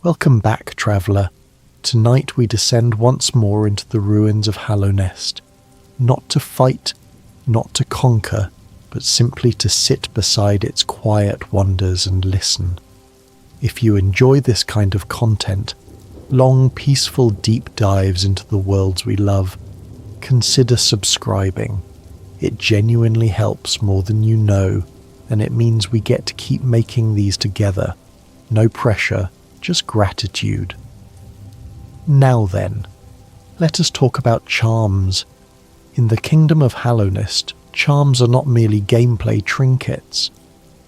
Welcome back, traveller. Tonight we descend once more into the ruins of Hallownest, not to fight, not to conquer, but simply to sit beside its quiet wonders and listen. If you enjoy this kind of content, long, peaceful deep dives into the worlds we love, consider subscribing. It genuinely helps more than you know, and it means we get to keep making these together. No pressure, just gratitude. Now then, let us talk about charms. In the kingdom of Hallownest, charms are not merely gameplay trinkets.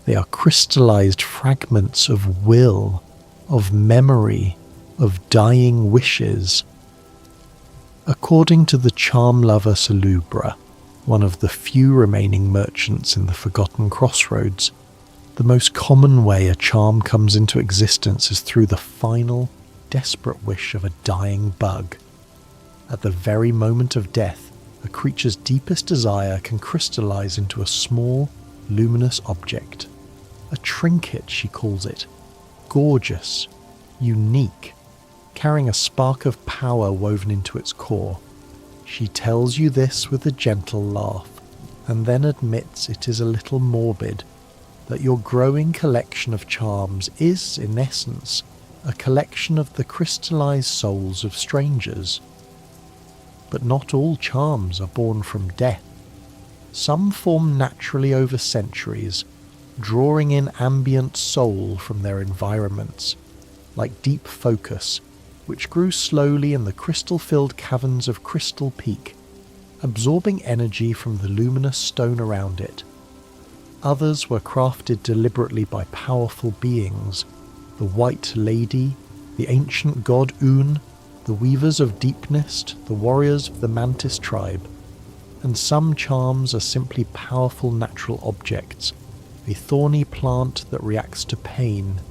They are crystallized fragments of will, of memory, of dying wishes. According to the charm lover Salubra, one of the few remaining merchants in the Forgotten Crossroads, the most common way a charm comes into existence is through the final, desperate wish of a dying bug. At the very moment of death, a creature's deepest desire can crystallize into a small, luminous object. A trinket, she calls it. Gorgeous, unique, carrying a spark of power woven into its core. She tells you this with a gentle laugh, and then admits it is a little morbid, that your growing collection of charms is, in essence, a collection of the crystallized souls of strangers. But not all charms are born from death. Some form naturally over centuries, drawing in ambient soul from their environments, like deep focus, which grew slowly in the crystal-filled caverns of Crystal Peak, absorbing energy from the luminous stone around it. Others were crafted deliberately by powerful beings, the White Lady, the ancient god Un, the Weavers of Deepnest, the warriors of the Mantis tribe. And some charms are simply powerful natural objects, a thorny plant that reacts to pain,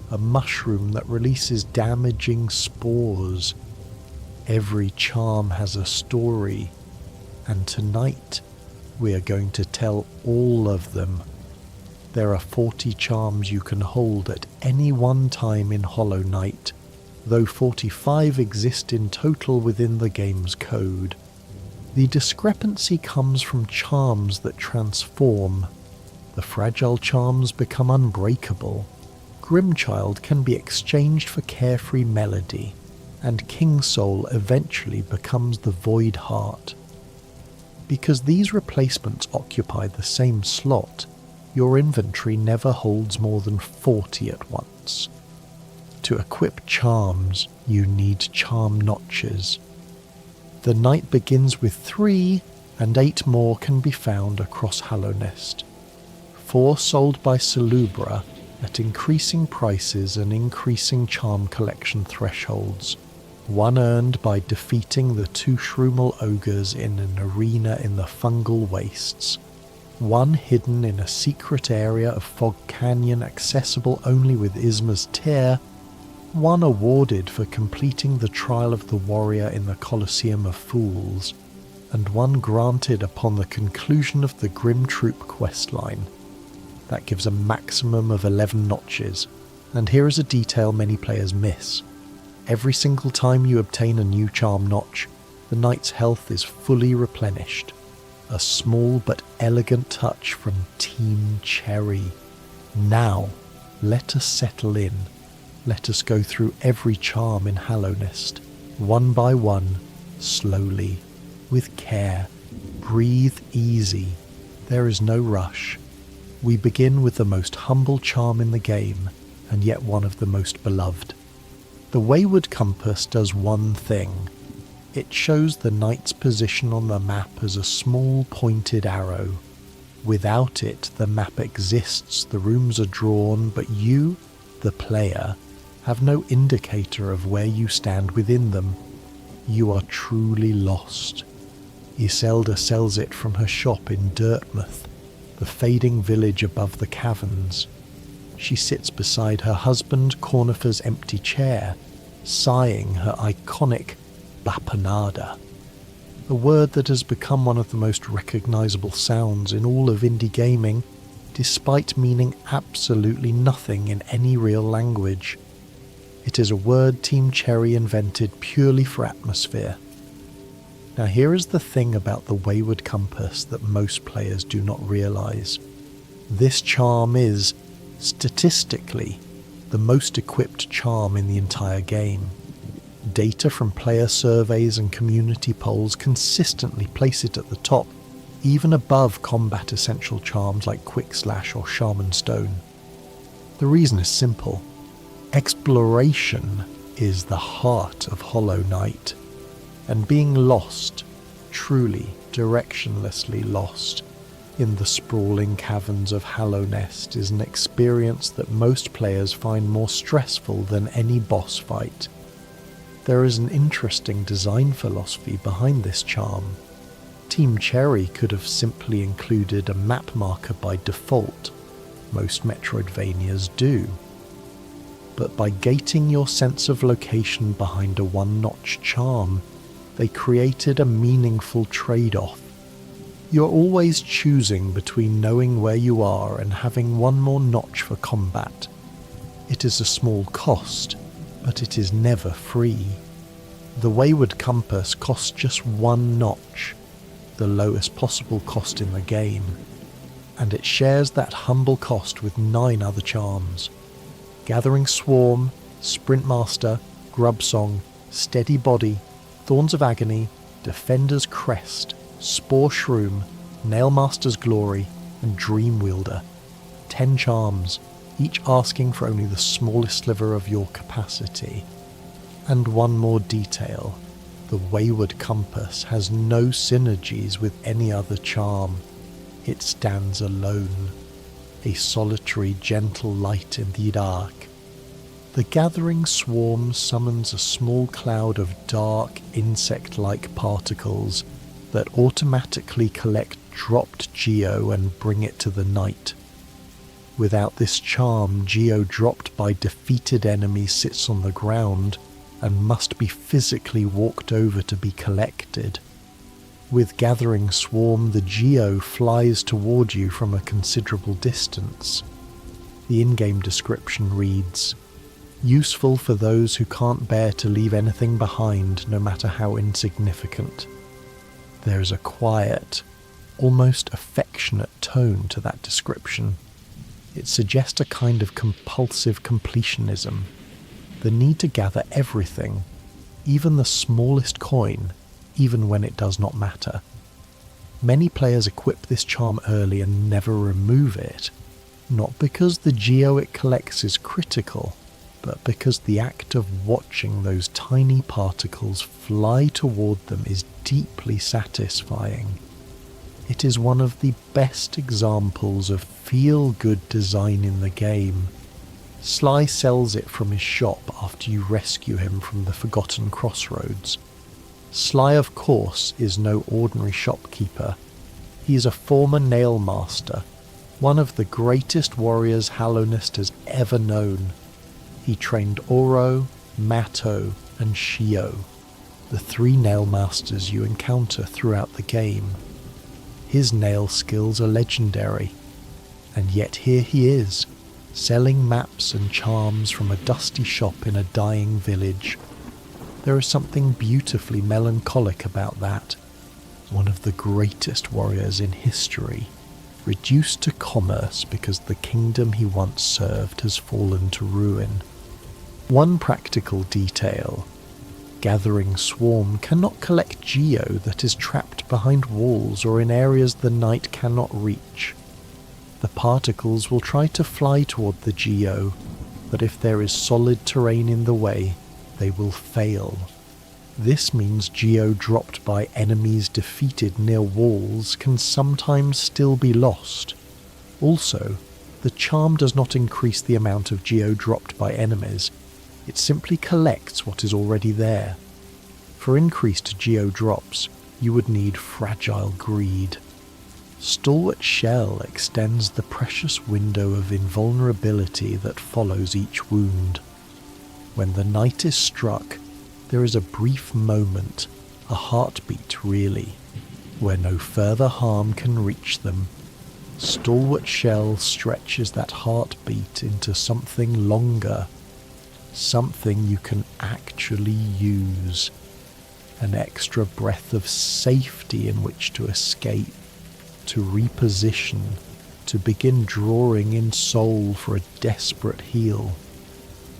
a mushroom that releases damaging spores. Every charm has a story, and tonight we are going to tell all of them. There are 40 charms you can hold at any one time in Hollow Knight, though 45 exist in total within the game's code. The discrepancy comes from charms that transform. The fragile charms become unbreakable. Grimchild can be exchanged for Carefree Melody, and King Soul eventually becomes the Void Heart. Because these replacements occupy the same slot, your inventory never holds more than 40 at once. To equip charms, you need charm notches. The night begins with 3, and 8 more can be found across Hallownest. 4 sold by Salubra at increasing prices and increasing charm collection thresholds. 1 earned by defeating the 2 Shroomal ogres in an arena in the fungal wastes. 1 hidden in a secret area of Fog Canyon accessible only with Isma's Tear. 1 awarded for completing the Trial of the Warrior in the Colosseum of Fools. And 1 granted upon the conclusion of the Grim Troop questline. That gives a maximum of 11 notches, and here is a detail many players miss. Every single time you obtain a new charm notch, the knight's health is fully replenished. A small but elegant touch from Team Cherry. Now, let us settle in. Let us go through every charm in Hallownest, one by one, slowly, with care. Breathe easy. There is no rush. We begin with the most humble charm in the game, and yet one of the most beloved. The Wayward Compass does one thing. It shows the knight's position on the map as a small pointed arrow. Without it, the map exists, the rooms are drawn, but you, the player, have no indicator of where you stand within them. You are truly lost. Iselda sells it from her shop in Dirtmouth, the fading village above the caverns. She sits beside her husband Cornifer's empty chair, sighing her iconic Bapanada, a word that has become one of the most recognisable sounds in all of indie gaming, despite meaning absolutely nothing in any real language. It is a word Team Cherry invented purely for atmosphere. Now here is the thing about the Wayward Compass that most players do not realise. This charm is, statistically, the most equipped charm in the entire game. Data from player surveys and community polls consistently place it at the top, even above combat essential charms like Quick Slash or Shaman Stone. The reason is simple. Exploration is the heart of Hollow Knight, and being lost, truly directionlessly lost, in the sprawling caverns of Hallownest is an experience that most players find more stressful than any boss fight. There is an interesting design philosophy behind this charm. Team Cherry could have simply included a map marker by default. Most Metroidvanias do. But by gating your sense of location behind a one-notch charm, they created a meaningful trade-off. You're always choosing between knowing where you are and having one more notch for combat. It is a small cost, but it is never free. The Wayward Compass costs just one notch, the lowest possible cost in the game, and it shares that humble cost with 9 other charms. Gathering Swarm, Sprint Master, Grub Song, Steady Body, Thorns of Agony, Defender's Crest, Spore Shroom, Nailmaster's Glory, and Dream Wielder. 10 charms, each asking for only the smallest sliver of your capacity. And one more detail. The Wayward Compass has no synergies with any other charm. It stands alone, a solitary gentle light in the dark. The gathering swarm summons a small cloud of dark, insect-like particles that automatically collect dropped Geo and bring it to the knight. Without this charm, Geo dropped by defeated enemies sits on the ground and must be physically walked over to be collected. With Gathering Swarm, the Geo flies toward you from a considerable distance. The in-game description reads, "Useful for those who can't bear to leave anything behind, no matter how insignificant." There is a quiet, almost affectionate tone to that description. It suggests a kind of compulsive completionism, the need to gather everything, even the smallest coin, even when it does not matter. Many players equip this charm early and never remove it, not because the Geo it collects is critical, but because the act of watching those tiny particles fly toward them is deeply satisfying. It is one of the best examples of feel-good design in the game. Sly sells it from his shop after you rescue him from the Forgotten Crossroads. Sly, of course, is no ordinary shopkeeper. He is a former nail master, one of the greatest warriors Hallownest has ever known. He trained Oro, Matto, and Shio, the 3 nail masters you encounter throughout the game. His nail skills are legendary, and yet here he is, selling maps and charms from a dusty shop in a dying village. There is something beautifully melancholic about that. One of the greatest warriors in history, reduced to commerce because the kingdom he once served has fallen to ruin. One practical detail. Gathering Swarm cannot collect Geo that is trapped behind walls or in areas the knight cannot reach. The particles will try to fly toward the Geo, but if there is solid terrain in the way, they will fail. This means Geo dropped by enemies defeated near walls can sometimes still be lost. Also, the charm does not increase the amount of Geo dropped by enemies, it simply collects what is already there. For increased Geo drops, you would need Fragile Greed. Stalwart Shell extends the precious window of invulnerability that follows each wound. When the knight is struck, there is a brief moment, a heartbeat really, where no further harm can reach them. Stalwart Shell stretches that heartbeat into something longer. something you can actually use, an extra breath of safety in which to escape, to reposition, to begin drawing in soul for a desperate heal.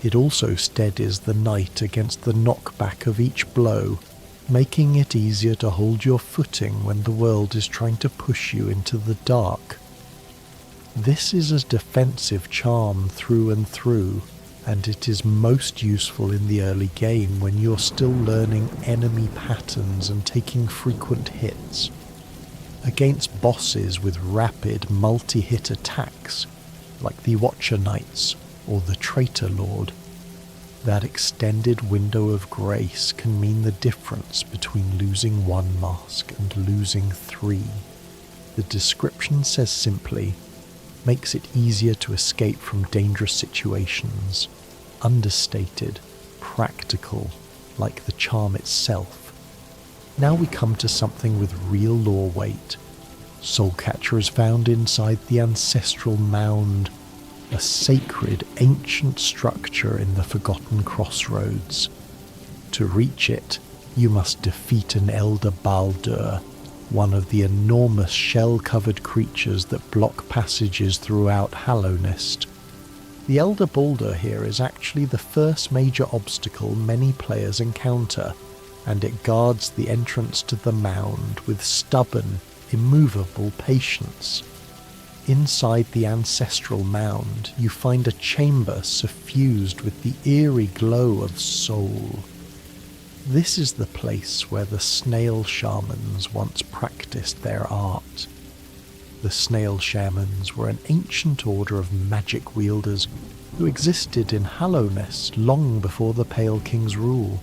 It also steadies the knight against the knockback of each blow, making it easier to hold your footing when the world is trying to push you into the dark. This is a defensive charm through and through, and it is most useful in the early game when you're still learning enemy patterns and taking frequent hits. Against bosses with rapid multi-hit attacks, like the Watcher Knights or the Traitor Lord, that extended window of grace can mean the difference between losing one mask and losing three. The description says simply, makes it easier to escape from dangerous situations, understated, practical, like the charm itself. Now we come to something with real lore weight. Soulcatcher is found inside the ancestral mound, a sacred ancient structure in the Forgotten Crossroads. To reach it, you must defeat an Elder Baldur, one of the enormous shell-covered creatures that block passages throughout Hallownest. The Elder Baldur here is actually the first major obstacle many players encounter, and it guards the entrance to the mound with stubborn, immovable patience. Inside the ancestral mound, you find a chamber suffused with the eerie glow of soul. This is the place where the snail shamans once practiced their art. The snail shamans were an ancient order of magic wielders who existed in Hallownest long before the Pale King's rule.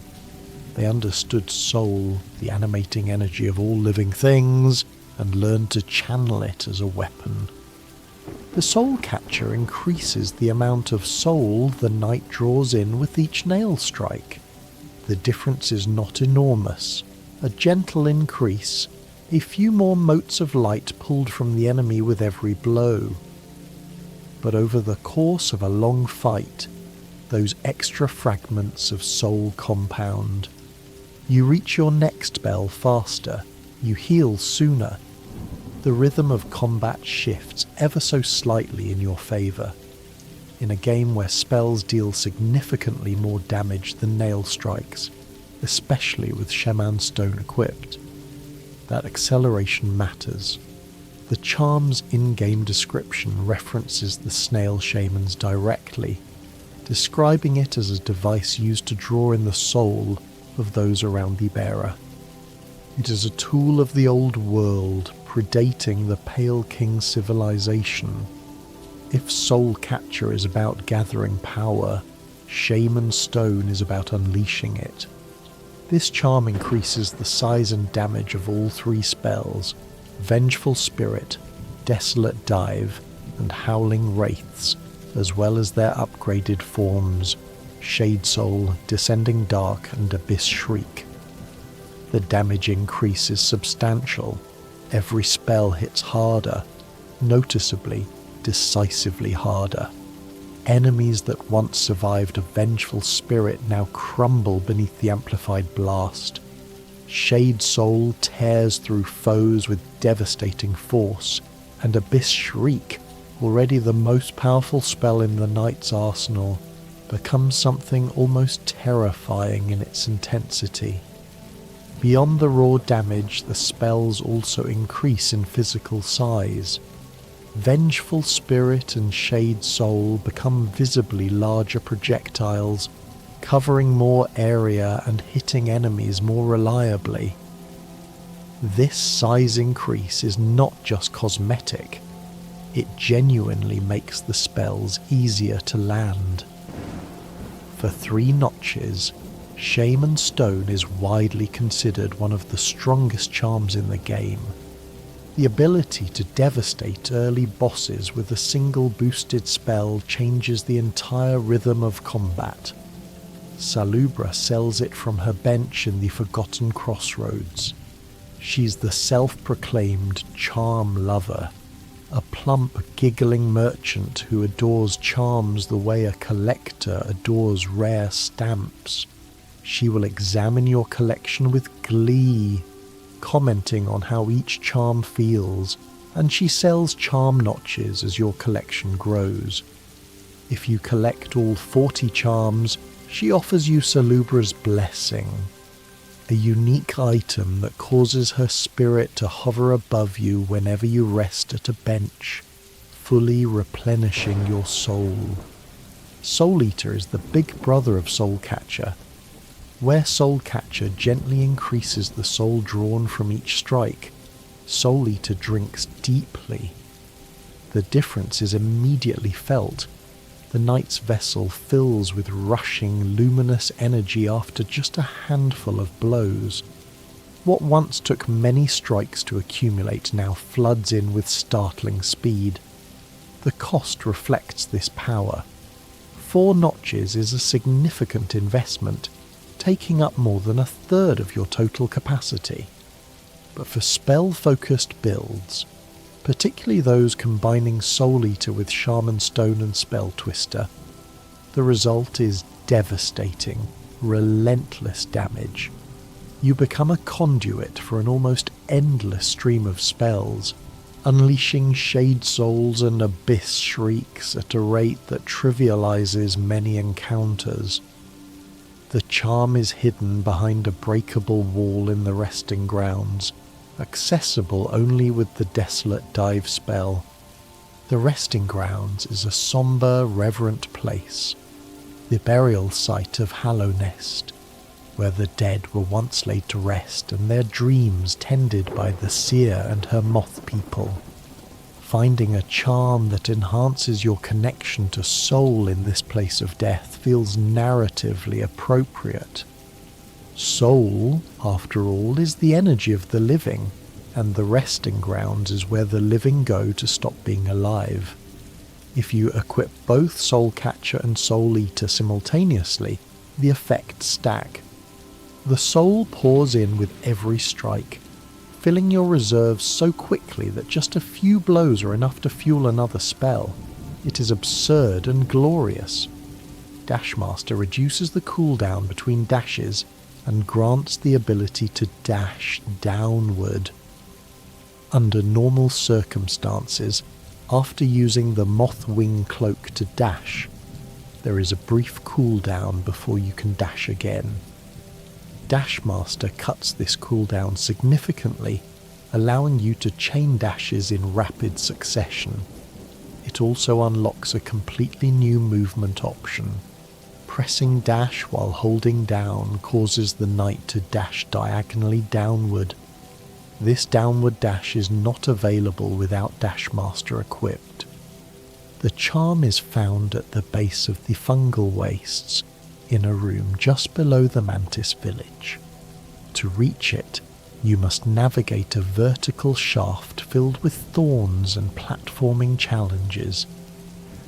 They understood soul, the animating energy of all living things, and learned to channel it as a weapon. The soul catcher increases the amount of soul the knight draws in with each nail strike. The difference is not enormous, a gentle increase, a few more motes of light pulled from the enemy with every blow. But over the course of a long fight, those extra fragments of soul compound. You reach your next spell faster, you heal sooner. The rhythm of combat shifts ever so slightly in your favour. In a game where spells deal significantly more damage than nail strikes, especially with Shaman Stone equipped, that acceleration matters. The charm's in-game description references the snail shamans directly, describing it as a device used to draw in the soul of those around the bearer. It is a tool of the old world, predating the Pale King civilization. If Soul Catcher is about gathering power, Shaman Stone is about unleashing it. This charm increases the size and damage of all three spells, Vengeful Spirit, Desolate Dive, and Howling Wraiths, as well as their upgraded forms, Shade Soul, Descending Dark, and Abyss Shriek. The damage increase is substantial. Every spell hits harder, noticeably, decisively harder. Enemies that once survived a Vengeful Spirit now crumble beneath the amplified blast. Shade Soul tears through foes with devastating force, and Abyss Shriek, already the most powerful spell in the knight's arsenal, becomes something almost terrifying in its intensity. Beyond the raw damage, the spells also increase in physical size. Vengeful Spirit and Shade Soul become visibly larger projectiles, covering more area and hitting enemies more reliably. This size increase is not just cosmetic, it genuinely makes the spells easier to land. For 3 notches, Shaman Stone is widely considered one of the strongest charms in the game. The ability to devastate early bosses with a single boosted spell changes the entire rhythm of combat. Salubra sells it from her bench in the Forgotten Crossroads. She's the self-proclaimed charm lover. a plump, giggling merchant who adores charms the way a collector adores rare stamps. She will examine your collection with glee, commenting on how each charm feels, and she sells charm notches as your collection grows. If you collect all 40 charms, she offers you Salubra's Blessing, a unique item that causes her spirit to hover above you whenever you rest at a bench, fully replenishing your soul. Soul Eater is the big brother of Soul Catcher. Where Soul Catcher gently increases the soul drawn from each strike, Soul Eater drinks deeply. The difference is immediately felt. The knight's vessel fills with rushing, luminous energy after just a handful of blows. What once took many strikes to accumulate now floods in with startling speed. The cost reflects this power. 4 notches is a significant investment, taking up more than a third of your total capacity. But for spell-focused builds, particularly those combining Soul Eater with Shaman Stone and Spell Twister, the result is devastating, relentless damage. You become a conduit for an almost endless stream of spells, unleashing Shade Souls and Abyss Shrieks at a rate that trivializes many encounters. The charm is hidden behind a breakable wall in the resting grounds, accessible only with the Desolate Dive spell. The resting grounds is a sombre, reverent place, the burial site of Hallownest, where the dead were once laid to rest and their dreams tended by the seer and her moth people. Finding a charm that enhances your connection to soul in this place of death feels narratively appropriate. Soul, after all, is the energy of the living, and the resting grounds is where the living go to stop being alive. If you equip both Soul Catcher and Soul Eater simultaneously, the effects stack. The soul pours in with every strike, filling your reserves so quickly that just a few blows are enough to fuel another spell. It is absurd and glorious. Dashmaster reduces the cooldown between dashes and grants the ability to dash downward. Under normal circumstances, after using the Moth Wing Cloak to dash, there is a brief cooldown before you can dash again. Dashmaster cuts this cooldown significantly, allowing you to chain dashes in rapid succession. It also unlocks a completely new movement option. Pressing dash while holding down causes the knight to dash diagonally downward. This downward dash is not available without Dashmaster equipped. The charm is found at the base of the fungal wastes, in a room just below the Mantis village. To reach it, you must navigate a vertical shaft filled with thorns and platforming challenges.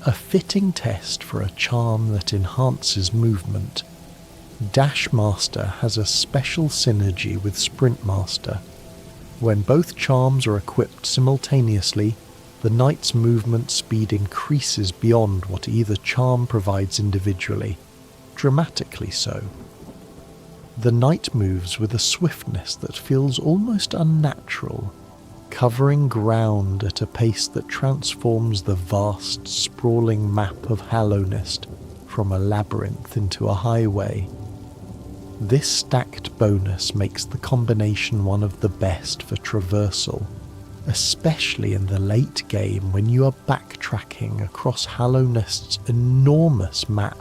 A fitting test for a charm that enhances movement. Dashmaster has a special synergy with Sprintmaster. When both charms are equipped simultaneously, the knight's movement speed increases beyond what either charm provides individually, dramatically so. The knight moves with a swiftness that feels almost unnatural, covering ground at a pace that transforms the vast, sprawling map of Hallownest from a labyrinth into a highway. This stacked bonus makes the combination one of the best for traversal, especially in the late game when you are backtracking across Hallownest's enormous map.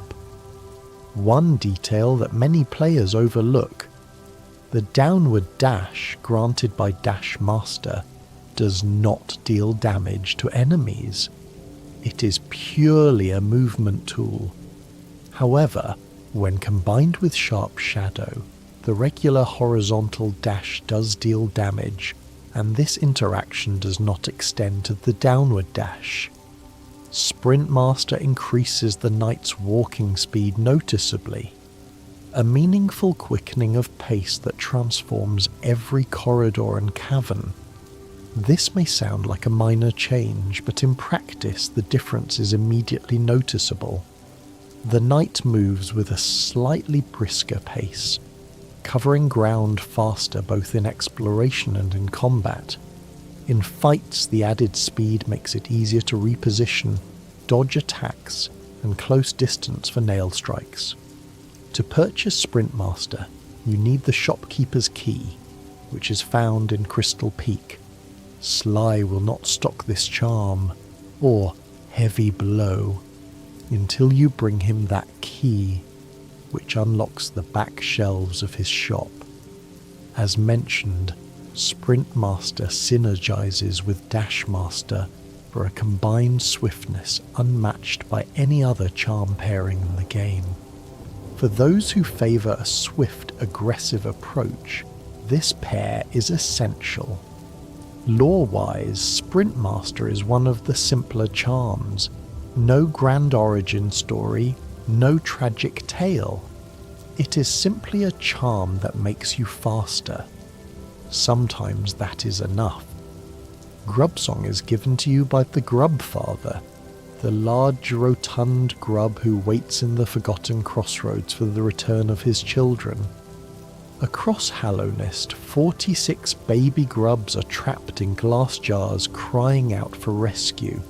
One detail that many players overlook: the downward dash granted by Dashmaster does not deal damage to enemies. It is purely a movement tool. However, when combined with Sharp Shadow, the regular horizontal dash does deal damage, and this interaction does not extend to the downward dash. Sprintmaster increases the knight's walking speed noticeably, a meaningful quickening of pace that transforms every corridor and cavern. This may sound like a minor change, but in practice the difference is immediately noticeable. The knight moves with a slightly brisker pace, covering ground faster both in exploration and in combat. In fights, the added speed makes it easier to reposition, dodge attacks, and close distance for nail strikes. To purchase Sprint Master, you need the shopkeeper's key, which is found in Crystal Peak. Sly will not stock this charm, or Heavy Blow, until you bring him that key, which unlocks the back shelves of his shop. As mentioned, Sprint Master synergizes with Dash Master for a combined swiftness unmatched by any other charm pairing in the game. For those who favor a swift, aggressive approach, this pair is essential. Lore-wise, Sprint Master is one of the simpler charms. No grand origin story, no tragic tale. It is simply a charm that makes you faster. Sometimes that is enough. Grub Song is given to you by the Grub Father, the large rotund grub who waits in the forgotten crossroads for the return of his children. Across Hallownest, 46 baby grubs are trapped in glass jars crying out for rescue.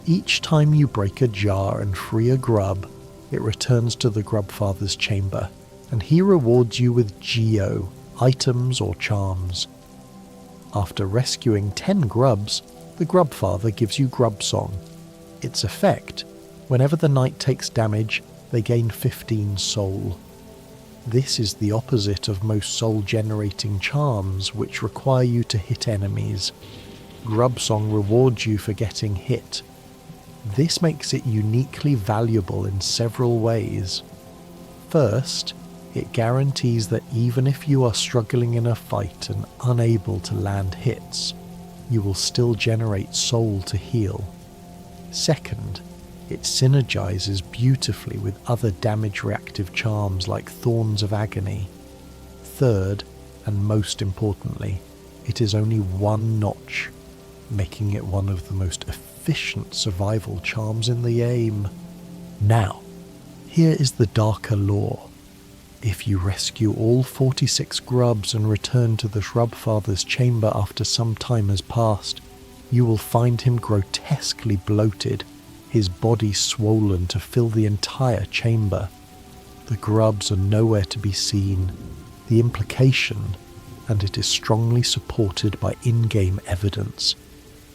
Each time you break a jar and free a grub, it returns to the Grub Father's chamber, and he rewards you with geo, items or charms. After rescuing 10 grubs, the Grub Father gives you Grub Song. Its effect: whenever the knight takes damage, they gain 15 soul. This is the opposite of most soul-generating charms, which require you to hit enemies. Grub Song rewards you for getting hit. This makes it uniquely valuable in several ways. First, it guarantees that even if you are struggling in a fight and unable to land hits, you will still generate soul to heal. Second, it synergizes beautifully with other damage-reactive charms like Thorns of Agony. Third, and most importantly, it is only one notch, making it one of the most efficient survival charms in the game. Now, here is the darker lore. If you rescue all 46 grubs and return to the Shrub Father's chamber after some time has passed, you will find him grotesquely bloated, his body swollen to fill the entire chamber. The grubs are nowhere to be seen. The implication, and it is strongly supported by in-game evidence,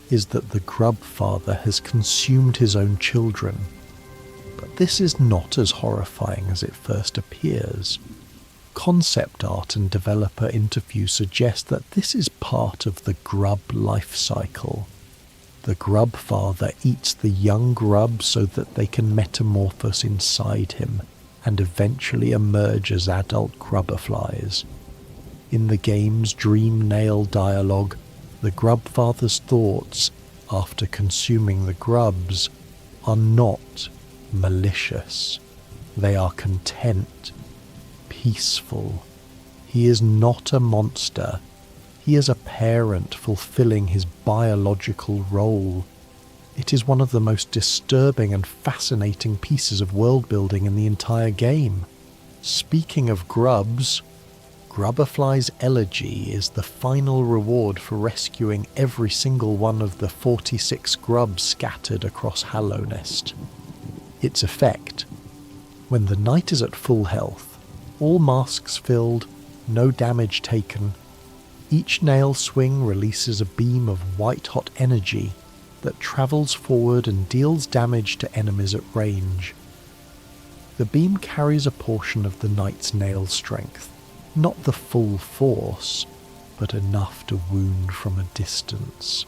is that the Grub Father has consumed his own children. But this is not as horrifying as it first appears. Concept art and developer interview suggest that this is part of the grub life cycle. The Grub Father eats the young grubs so that they can metamorphose inside him and eventually emerge as adult grubberflies. In the game's Dream Nail dialogue, the Grub Father's thoughts, after consuming the grubs, are not malicious. They are content, peaceful. He is not a monster. He is a parent fulfilling his biological role. It is one of the most disturbing and fascinating pieces of world building in the entire game. Speaking of grubs, Grubberfly's elegy is the final reward for rescuing every single one of the 46 grubs scattered across Hallownest. Its effect: when the knight is at full health, all masks filled, no damage taken, each nail swing releases a beam of white-hot energy that travels forward and deals damage to enemies at range. The beam carries a portion of the knight's nail strength, not the full force, but enough to wound from a distance.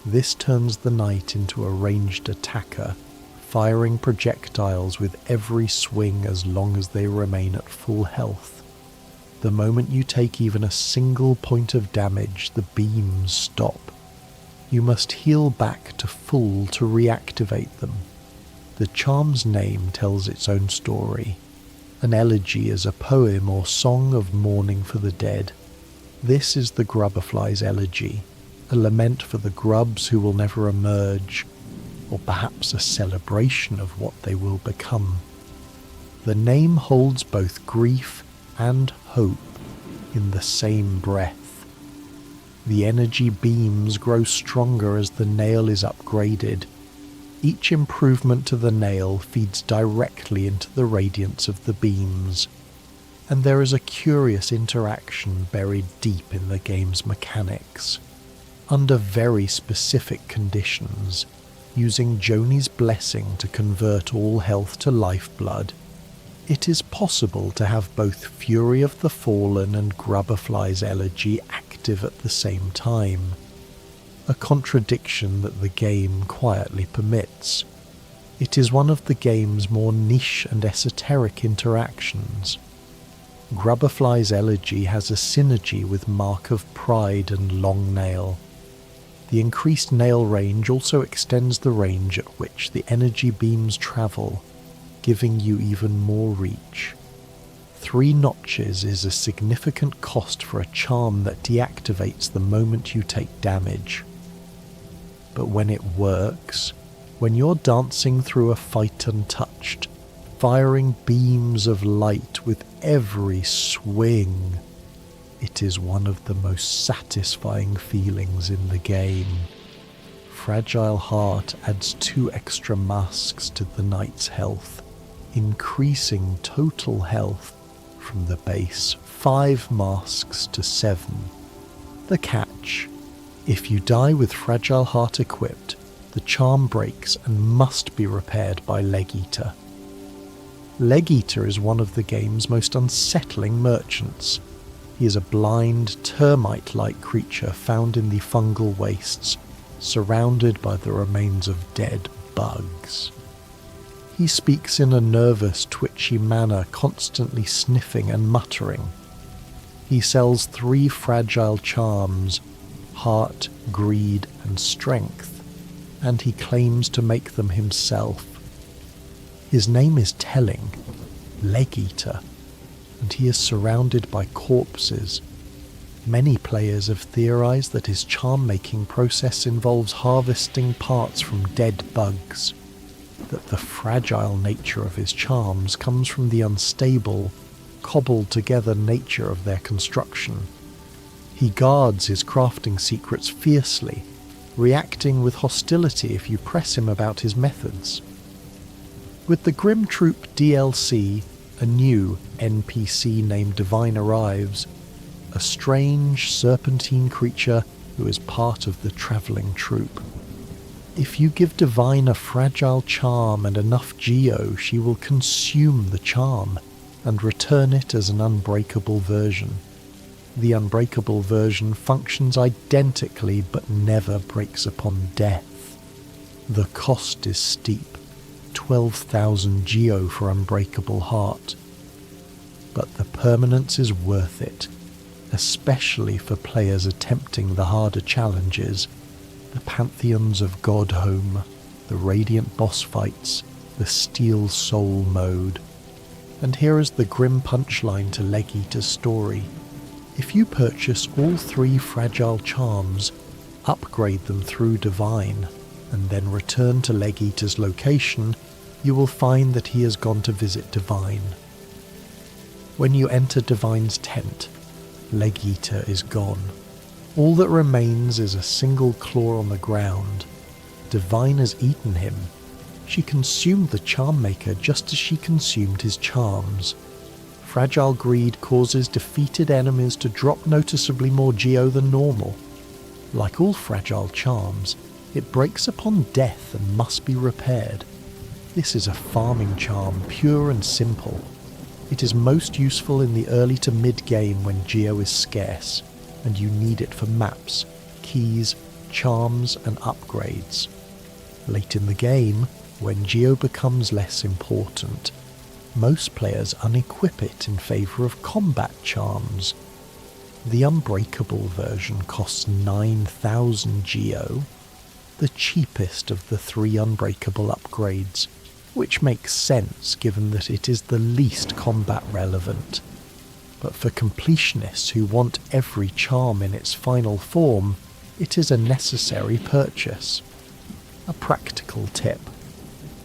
This turns the knight into a ranged attacker, firing projectiles with every swing as long as they remain at full health. The moment you take even a single point of damage, the beams stop. You must heal back to full to reactivate them. The charm's name tells its own story. An elegy is a poem or song of mourning for the dead. This is the Grubberfly's elegy. a lament for the grubs who will never emerge, or perhaps a celebration of what they will become. The name holds both grief and hope in the same breath. The energy beams grow stronger as the nail is upgraded. Each improvement to the nail feeds directly into the radiance of the beams, and there is a curious interaction buried deep in the game's mechanics. Under very specific conditions, using Joni's blessing to convert all health to lifeblood, it is possible to have both Fury of the Fallen and Grubberfly's Elegy active at the same time, a contradiction that the game quietly permits. It is one of the game's more niche and esoteric interactions. Grubberfly's Elegy has a synergy with Mark of Pride and Long Nail. The increased nail range also extends the range at which the energy beams travel, giving you even more reach. 3 notches is a significant cost for a charm that deactivates the moment you take damage. But when it works, when you're dancing through a fight untouched, firing beams of light with every swing, it is one of the most satisfying feelings in the game. Fragile Heart adds 2 extra masks to the knight's health, increasing total health from the base 5 masks to 7. The catch: if you die with Fragile Heart equipped, the charm breaks and must be repaired by Leg Eater. Leg Eater is one of the game's most unsettling merchants. He is a blind, termite-like creature found in the fungal wastes, surrounded by the remains of dead bugs. He speaks in a nervous, twitchy manner, constantly sniffing and muttering. He sells 3 fragile charms: heart, greed, and strength, and he claims to make them himself. His name is telling, Leg Eater, and he is surrounded by corpses. Many players have theorized that his charm-making process involves harvesting parts from dead bugs, that the fragile nature of his charms comes from the unstable, cobbled-together nature of their construction. He guards his crafting secrets fiercely, reacting with hostility if you press him about his methods. With the Grim Troop DLC, a new NPC named Divine arrives, a strange serpentine creature who is part of the travelling troupe. If you give Divine a fragile charm and enough geo, she will consume the charm and return it as an unbreakable version. The unbreakable version functions identically but never breaks upon death. The cost is steep, 12,000 geo for Unbreakable Heart. But the permanence is worth it, especially for players attempting the harder challenges, the Pantheons of Godhome, the Radiant boss fights, the Steel Soul mode. And here is the grim punchline to Leg Eater's story. If you purchase all 3 fragile charms, upgrade them through Divine, and then return to Leg Eater's location, you will find that he has gone to visit Divine. When you enter Divine's tent, Leg Eater is gone. All that remains is a single claw on the ground. Divine has eaten him. She consumed the charm maker just as she consumed his charms. Fragile greed causes defeated enemies to drop noticeably more geo than normal. Like all fragile charms, it breaks upon death and must be repaired. This is a farming charm, pure and simple. It is most useful in the early to mid-game when geo is scarce, and you need it for maps, keys, charms, and upgrades. Late in the game, when geo becomes less important, most players unequip it in favour of combat charms. The Unbreakable version costs 9,000 geo, the cheapest of the 3 Unbreakable upgrades, which makes sense given that it is the least combat relevant. But for completionists who want every charm in its final form, it is a necessary purchase. A practical tip.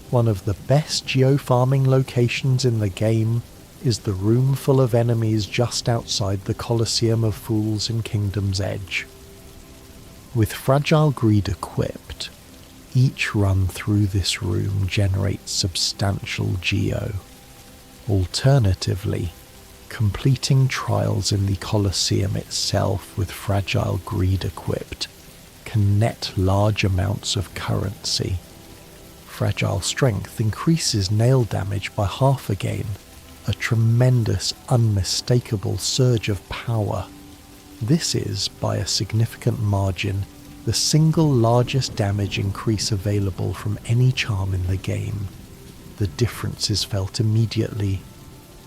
One of the best geofarming locations in the game is the room full of enemies just outside the Colosseum of Fools in Kingdom's Edge. With Fragile Greed equipped, each run through this room generates substantial geo. Alternatively, completing trials in the Colosseum itself with Fragile Greed equipped can net large amounts of currency. Fragile Strength increases nail damage by half again, a tremendous, unmistakable surge of power. This is, by a significant margin, the single largest damage increase available from any charm in the game. The difference is felt immediately.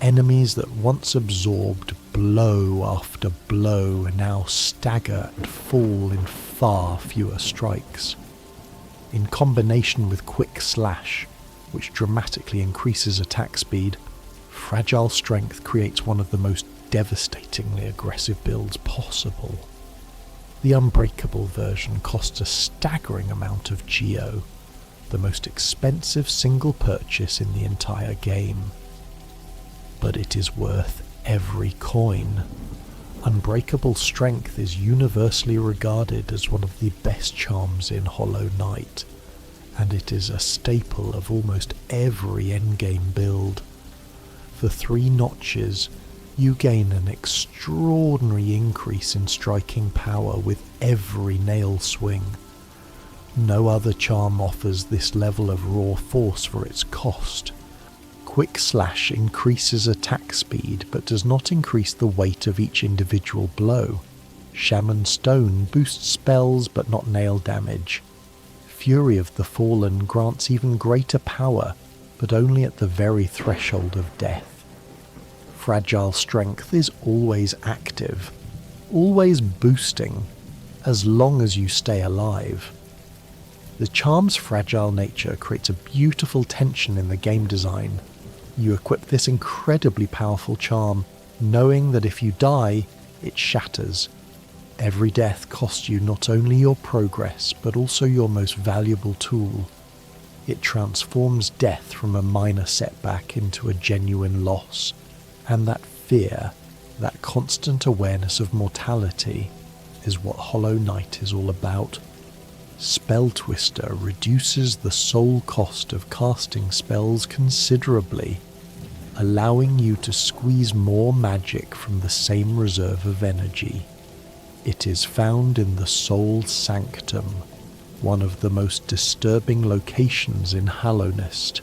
Enemies that once absorbed blow after blow now stagger and fall in far fewer strikes. In combination with Quick Slash, which dramatically increases attack speed, Fragile Strength creates one of the most devastatingly aggressive builds possible. The Unbreakable version costs a staggering amount of geo, the most expensive single purchase in the entire game. But it is worth every coin. Unbreakable Strength is universally regarded as one of the best charms in Hollow Knight, and it is a staple of almost every endgame build. For 3 notches, you gain an extraordinary increase in striking power with every nail swing. No other charm offers this level of raw force for its cost. Quick Slash increases attack speed but does not increase the weight of each individual blow. Shaman Stone boosts spells but not nail damage. Fury of the Fallen grants even greater power, but only at the very threshold of death. Fragile Strength is always active, always boosting, as long as you stay alive. The charm's fragile nature creates a beautiful tension in the game design. You equip this incredibly powerful charm, knowing that if you die, it shatters. Every death costs you not only your progress, but also your most valuable tool. It transforms death from a minor setback into a genuine loss. And that fear, that constant awareness of mortality, is what Hollow Knight is all about. Spell Twister reduces the soul cost of casting spells considerably, allowing you to squeeze more magic from the same reserve of energy. It is found in the Soul Sanctum, one of the most disturbing locations in Hallownest.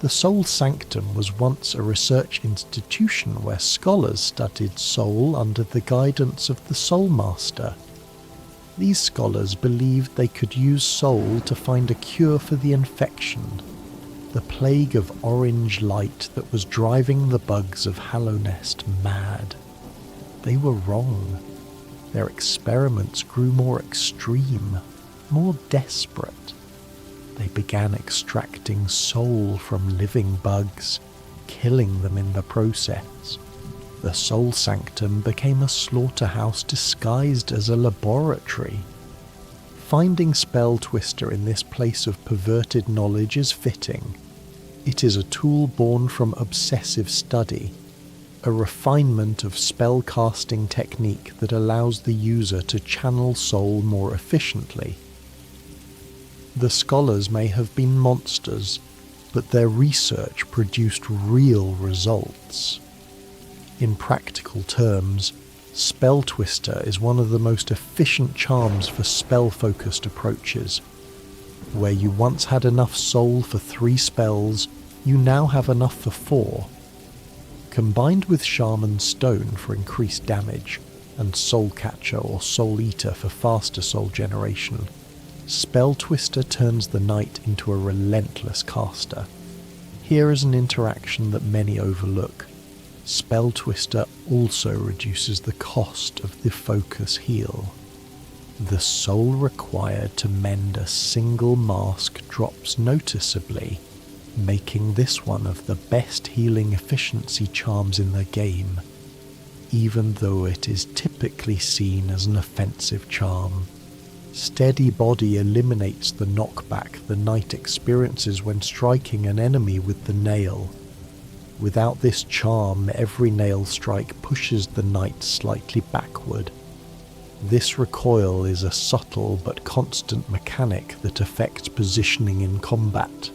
The Soul Sanctum was once a research institution where scholars studied soul under the guidance of the Soul Master. These scholars believed they could use soul to find a cure for the infection, the plague of orange light that was driving the bugs of Hallownest mad. They were wrong. Their experiments grew more extreme, more desperate. They began extracting soul from living bugs, killing them in the process. The Soul Sanctum became a slaughterhouse disguised as a laboratory. Finding Spell Twister in this place of perverted knowledge is fitting. It is a tool born from obsessive study, a refinement of spell-casting technique that allows the user to channel soul more efficiently. The scholars may have been monsters, but their research produced real results. In practical terms, Spell Twister is one of the most efficient charms for spell-focused approaches. Where you once had enough soul for 3 spells, you now have enough for 4. Combined with Shaman Stone for increased damage, and Soul Catcher or Soul Eater for faster soul generation, Spell Twister turns the knight into a relentless caster. Here is an interaction that many overlook. Spell Twister also reduces the cost of the focus heal. The soul required to mend a single mask drops noticeably, making this one of the best healing efficiency charms in the game, even though it is typically seen as an offensive charm. Steady Body eliminates the knockback the knight experiences when striking an enemy with the nail. Without this charm, every nail strike pushes the knight slightly backward. This recoil is a subtle but constant mechanic that affects positioning in combat.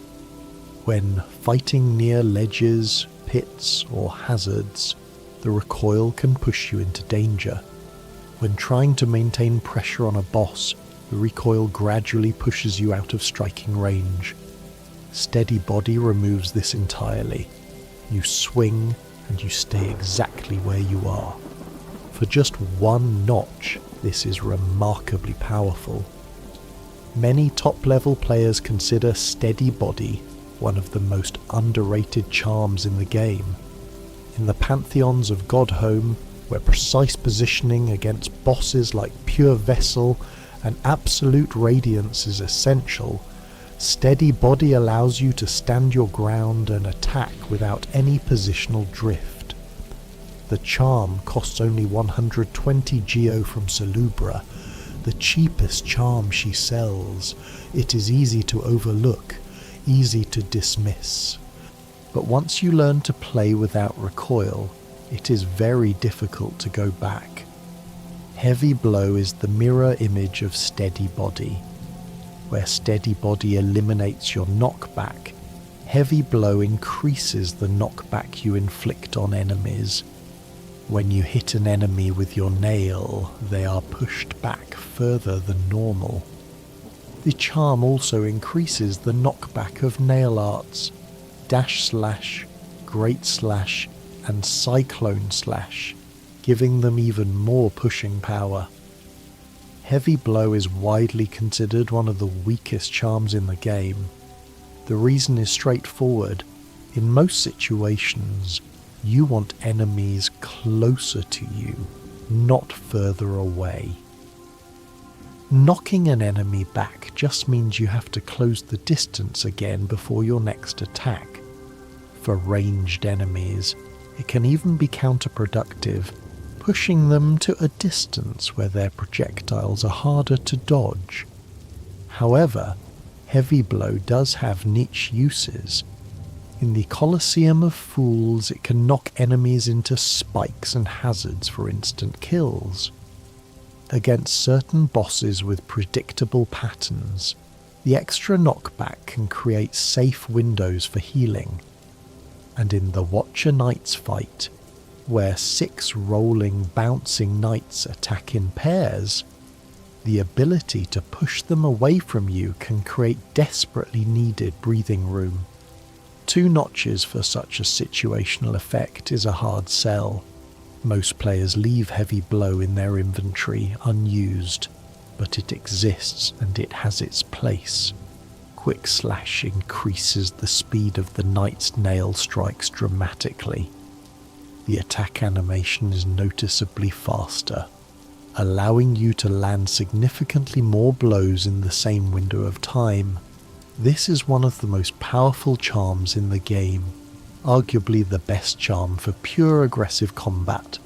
When fighting near ledges, pits, or hazards, the recoil can push you into danger. When trying to maintain pressure on a boss, the recoil gradually pushes you out of striking range. Steady Body removes this entirely. You swing and you stay exactly where you are. For just one notch, this is remarkably powerful. Many top-level players consider Steady Body one of the most underrated charms in the game. In the pantheons of Godhome, where precise positioning against bosses like Pure Vessel and Absolute Radiance is essential, Steady Body allows you to stand your ground and attack without any positional drift. The charm costs only 120 geo from Salubra, the cheapest charm she sells. It is easy to overlook, easy to dismiss. But once you learn to play without recoil, it is very difficult to go back. Heavy Blow is the mirror image of Steady Body. Where Steady Body eliminates your knockback, Heavy Blow increases the knockback you inflict on enemies. When you hit an enemy with your nail, they are pushed back further than normal. The charm also increases the knockback of nail arts, Dash Slash, Great Slash, and Cyclone Slash, giving them even more pushing power. Heavy Blow is widely considered one of the weakest charms in the game. The reason is straightforward. In most situations, you want enemies closer to you, not further away. Knocking an enemy back just means you have to close the distance again before your next attack. For ranged enemies, it can even be counterproductive, pushing them to a distance where their projectiles are harder to dodge. However, Heavy Blow does have niche uses. In the Colosseum of Fools, it can knock enemies into spikes and hazards for instant kills. Against certain bosses with predictable patterns, the extra knockback can create safe windows for healing. And in the Watcher Knights fight, where 6 rolling, bouncing knights attack in pairs, the ability to push them away from you can create desperately needed breathing room. 2 notches for such a situational effect is a hard sell. Most players leave Heavy Blow in their inventory unused, but it exists and it has its place. Quick Slash increases the speed of the knight's nail strikes dramatically. The attack animation is noticeably faster, allowing you to land significantly more blows in the same window of time. This is one of the most powerful charms in the game, arguably the best charm for pure aggressive combat.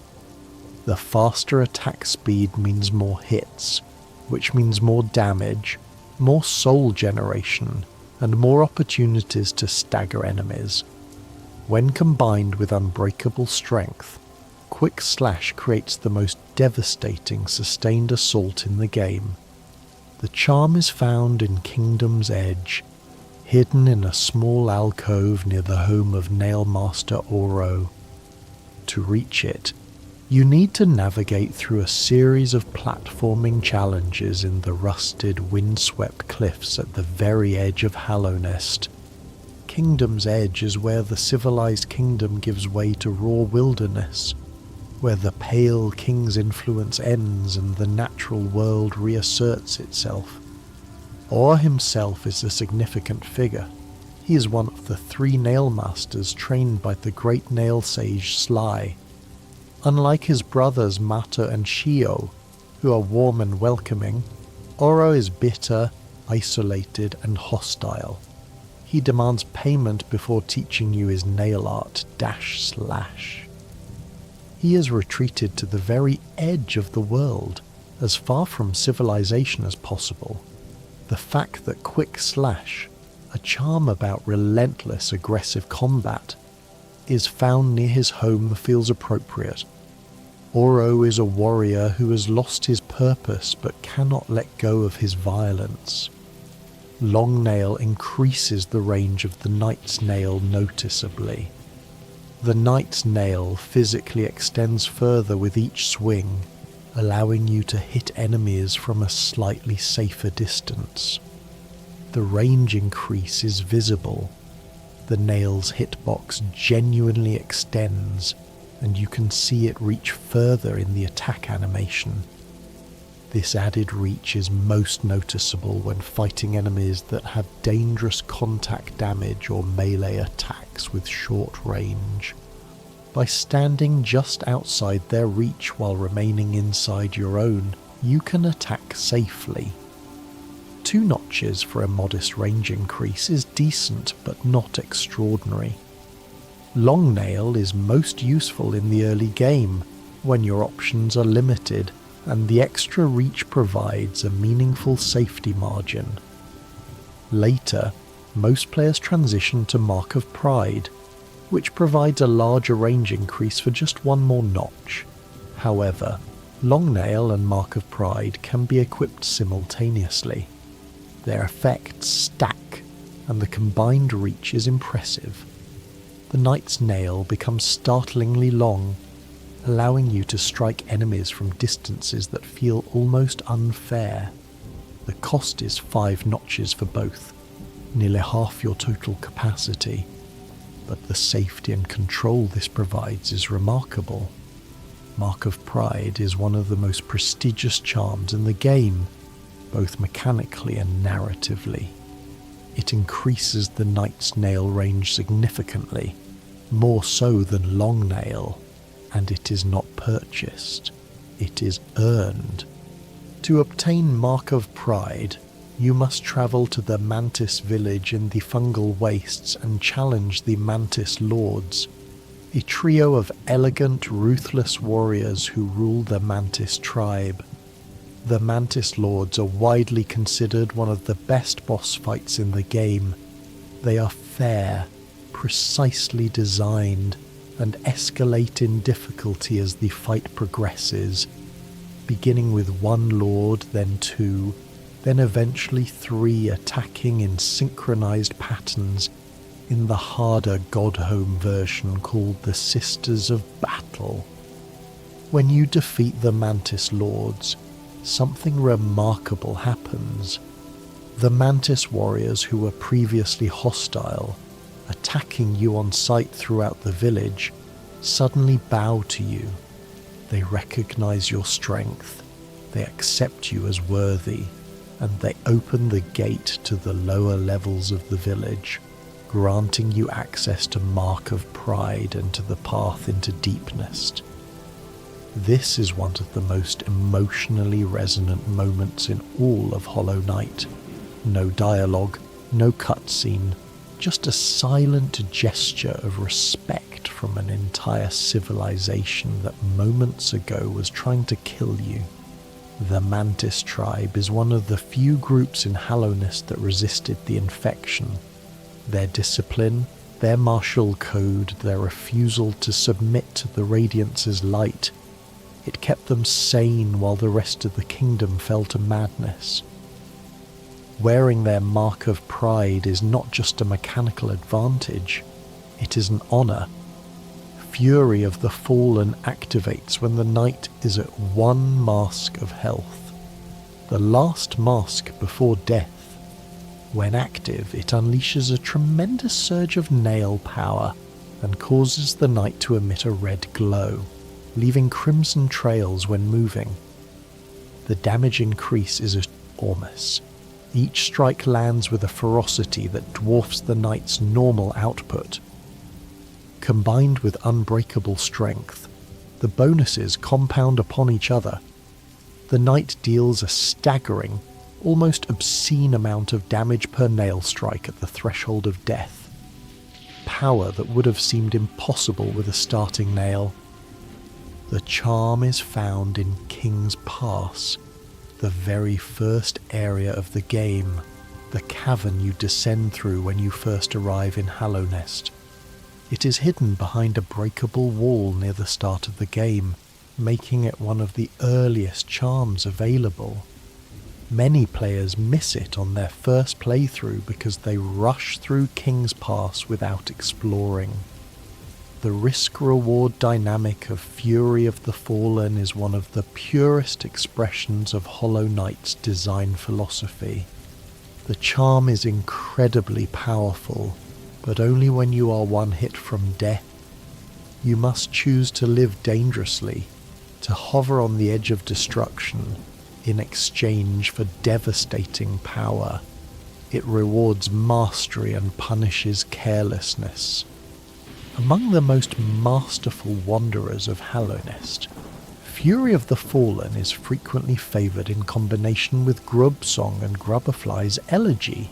The faster attack speed means more hits, which means more damage, more soul generation, and more opportunities to stagger enemies. When combined with unbreakable strength, Quick Slash creates the most devastating sustained assault in the game. The charm is found in Kingdom's Edge, hidden in a small alcove near the home of Nailmaster Oro. To reach it, you need to navigate through a series of platforming challenges in the rusted, windswept cliffs at the very edge of Hallownest. Kingdom's Edge is where the civilized kingdom gives way to raw wilderness, where the pale king's influence ends and the natural world reasserts itself. Or himself is a significant figure. He is one of the 3 nail masters trained by the great nail sage Sly. Unlike his brothers Mato and Shio, who are warm and welcoming, Oro is bitter, isolated, and hostile. He demands payment before teaching you his nail art, Dash Slash. He has retreated to the very edge of the world, As far from civilization as possible, the fact that Quick Slash, a charm about relentless aggressive combat, is found near his home feels appropriate. Oro is a warrior who has lost his purpose but cannot let go of his violence. Longnail increases the range of the Knight's Nail noticeably. The Knight's Nail physically extends further with each swing, allowing you to hit enemies from a slightly safer distance. The range increase is visible. The nail's hitbox genuinely extends, and you can see it reach further in the attack animation. This added reach is most noticeable when fighting enemies that have dangerous contact damage or melee attacks with short range. By standing just outside their reach while remaining inside your own, you can attack safely. 2 notches for a modest range increase is decent but not extraordinary. Longnail is most useful in the early game, when your options are limited, and the extra reach provides a meaningful safety margin. Later, most players transition to Mark of Pride, which provides a larger range increase for just 1 more notch. However, Longnail and Mark of Pride can be equipped simultaneously. Their effects stack, and the combined reach is impressive. The Knight's Nail becomes startlingly long, allowing you to strike enemies from distances that feel almost unfair. The cost is 5 notches for both, nearly half your total capacity, but the safety and control this provides is remarkable. Mark of Pride is one of the most prestigious charms in the game, both mechanically and narratively. It increases the Knight's Nail range significantly, more so than Longnail, and it is not purchased, it is earned. To obtain Mark of Pride, you must travel to the Mantis village in the Fungal Wastes and challenge the Mantis Lords, a trio of elegant, ruthless warriors who rule the Mantis tribe. The Mantis Lords are widely considered one of the best boss fights in the game. They are fair, precisely designed, and escalate in difficulty as the fight progresses, beginning with 1 Lord, then 2, then eventually 3 attacking in synchronized patterns in the harder Godhome version called the Sisters of Battle. When you defeat the Mantis Lords, something remarkable happens. The Mantis warriors who were previously hostile, attacking you on sight throughout the village, suddenly bow to you. They recognize your strength, they accept you as worthy, and they open the gate to the lower levels of the village, granting you access to Mark of Pride and to the path into Deepnest. This is one of the most emotionally resonant moments in all of Hollow Knight. No dialogue, no cutscene, just a silent gesture of respect from an entire civilization that moments ago was trying to kill you. The Mantis tribe is one of the few groups in Hallownest that resisted the infection. Their discipline, their martial code, their refusal to submit to the Radiance's light, it kept them sane while the rest of the kingdom fell to madness. Wearing their Mark of Pride is not just a mechanical advantage, it is an honour. Fury of the Fallen activates when the knight is at 1 mask of health, the last mask before death. When active, it unleashes a tremendous surge of nail power and causes the knight to emit a red glow, leaving crimson trails when moving. The damage increase is enormous. Each strike lands with a ferocity that dwarfs the knight's normal output. Combined with unbreakable strength, the bonuses compound upon each other. The knight deals a staggering, almost obscene amount of damage per nail strike at the threshold of death. Power that would have seemed impossible with a starting nail. The charm is found in King's Pass, the very first area of the game, the cavern you descend through when you first arrive in Hallownest. It is hidden behind a breakable wall near the start of the game, making it one of the earliest charms available. Many players miss it on their first playthrough because they rush through King's Pass without exploring. The risk-reward dynamic of Fury of the Fallen is one of the purest expressions of Hollow Knight's design philosophy. The charm is incredibly powerful, but only when you are one hit from death. You must choose to live dangerously, to hover on the edge of destruction, in exchange for devastating power. It rewards mastery and punishes carelessness. Among the most masterful wanderers of Hallownest, Fury of the Fallen is frequently favoured in combination with Grub Song and Grubberfly's Elegy.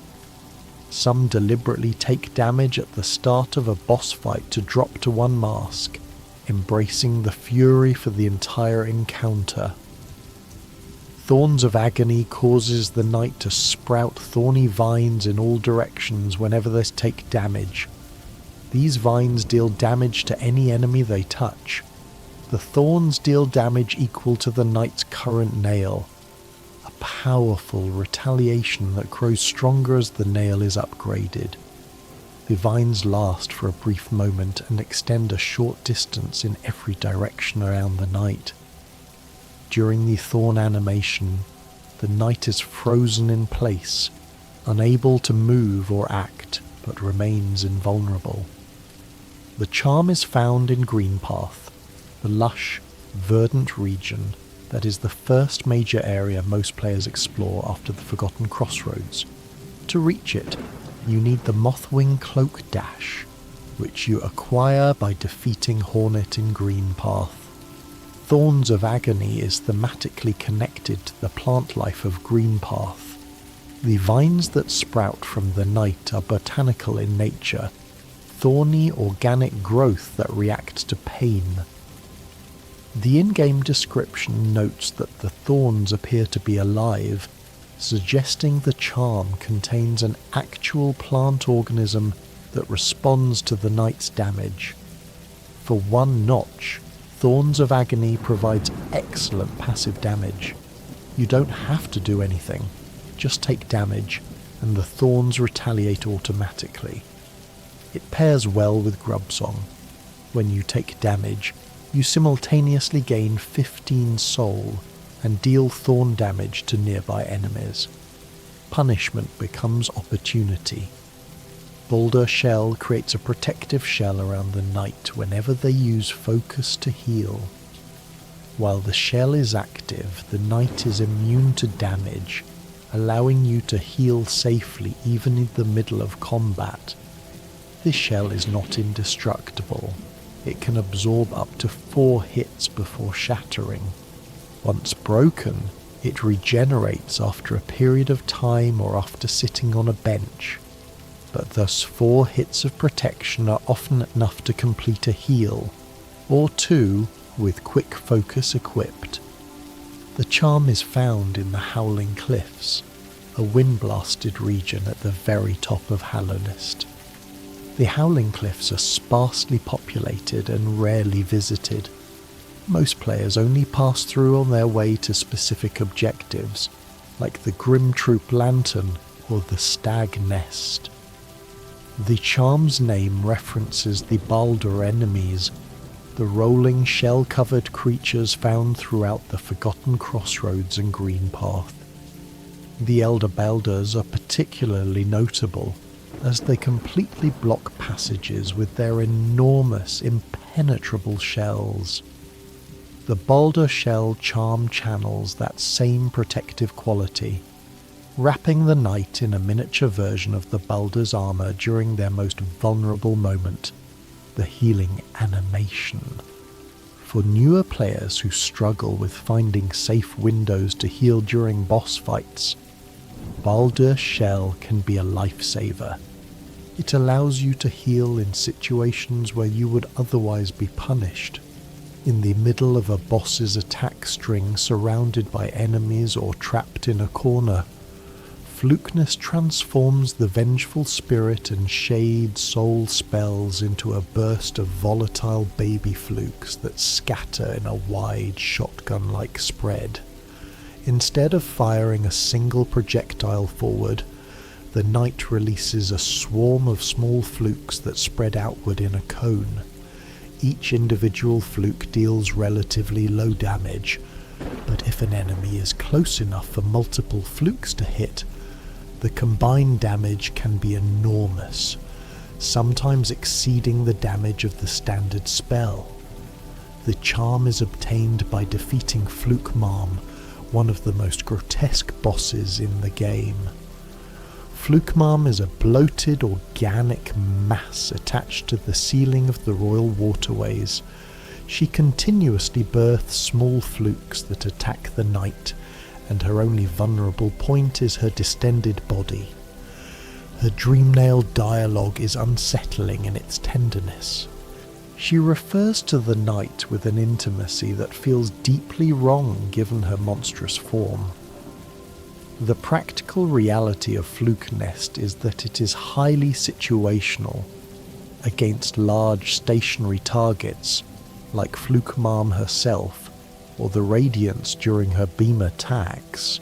Some deliberately take damage at the start of a boss fight to drop to one mask, embracing the fury for the entire encounter. Thorns of Agony causes the knight to sprout thorny vines in all directions whenever they take damage. These vines deal damage to any enemy they touch. The thorns deal damage equal to the knight's current nail, a powerful retaliation that grows stronger as the nail is upgraded. The vines last for a brief moment and extend a short distance in every direction around the knight. During the thorn animation, the knight is frozen in place, unable to move or act, but remains invulnerable. The charm is found in Greenpath, the lush, verdant region that is the first major area most players explore after the Forgotten Crossroads. To reach it, you need the Mothwing Cloak Dash, which you acquire by defeating Hornet in Greenpath. Thorns of Agony is thematically connected to the plant life of Greenpath. The vines that sprout from the night are botanical in nature, thorny organic growth that reacts to pain. The in-game description notes that the thorns appear to be alive, suggesting the charm contains an actual plant organism that responds to the knight's damage. For one notch, Thorns of Agony provides excellent passive damage. You don't have to do anything, just take damage, and the thorns retaliate automatically. It pairs well with Grub Song. When you take damage, you simultaneously gain 15 soul and deal thorn damage to nearby enemies. Punishment becomes opportunity. Boulder Shell creates a protective shell around the knight whenever they use focus to heal. While the shell is active, the knight is immune to damage, allowing you to heal safely even in the middle of combat. This shell is not indestructible. It can absorb up to 4 hits before shattering. Once broken, it regenerates after a period of time or after sitting on a bench. But thus 4 hits of protection are often enough to complete a heal, or 2 with quick focus equipped. The charm is found in the Howling Cliffs, a wind-blasted region at the very top of Hallownest. The Howling Cliffs are sparsely populated and rarely visited. Most players only pass through on their way to specific objectives, like the Grim Troop Lantern or the Stag Nest. The charm's name references the Baldur enemies, the rolling shell-covered creatures found throughout the Forgotten Crossroads and Greenpath. The Elder Baldurs are particularly notable, as they completely block passages with their enormous, impenetrable shells. The Baldur shell charm channels that same protective quality, wrapping the knight in a miniature version of the Baldur's armour during their most vulnerable moment, the healing animation. For newer players who struggle with finding safe windows to heal during boss fights, Baldur's shell can be a lifesaver. It allows you to heal in situations where you would otherwise be punished, In the middle of a boss's attack string, surrounded by enemies or trapped in a corner, Flukenest transforms the vengeful spirit and shade soul spells into a burst of volatile baby flukes that scatter in a wide shotgun-like spread. Instead of firing a single projectile forward, the knight releases a swarm of small flukes that spread outward in a cone. Each individual fluke deals relatively low damage, but if an enemy is close enough for multiple flukes to hit, the combined damage can be enormous, sometimes exceeding the damage of the standard spell. The charm is obtained by defeating Flukmarm, one of the most grotesque bosses in the game. Flukmarm is a bloated organic mass attached to the ceiling of the royal waterways. She continuously births small flukes that attack the knight, and her only vulnerable point is her distended body. Her Dreamnail dialogue is unsettling in its tenderness. She refers to the knight with an intimacy that feels deeply wrong given her monstrous form. The practical reality of Flukenest is that it is highly situational. Against large stationary targets, like Flukmarm herself, or the Radiance during her beam attacks,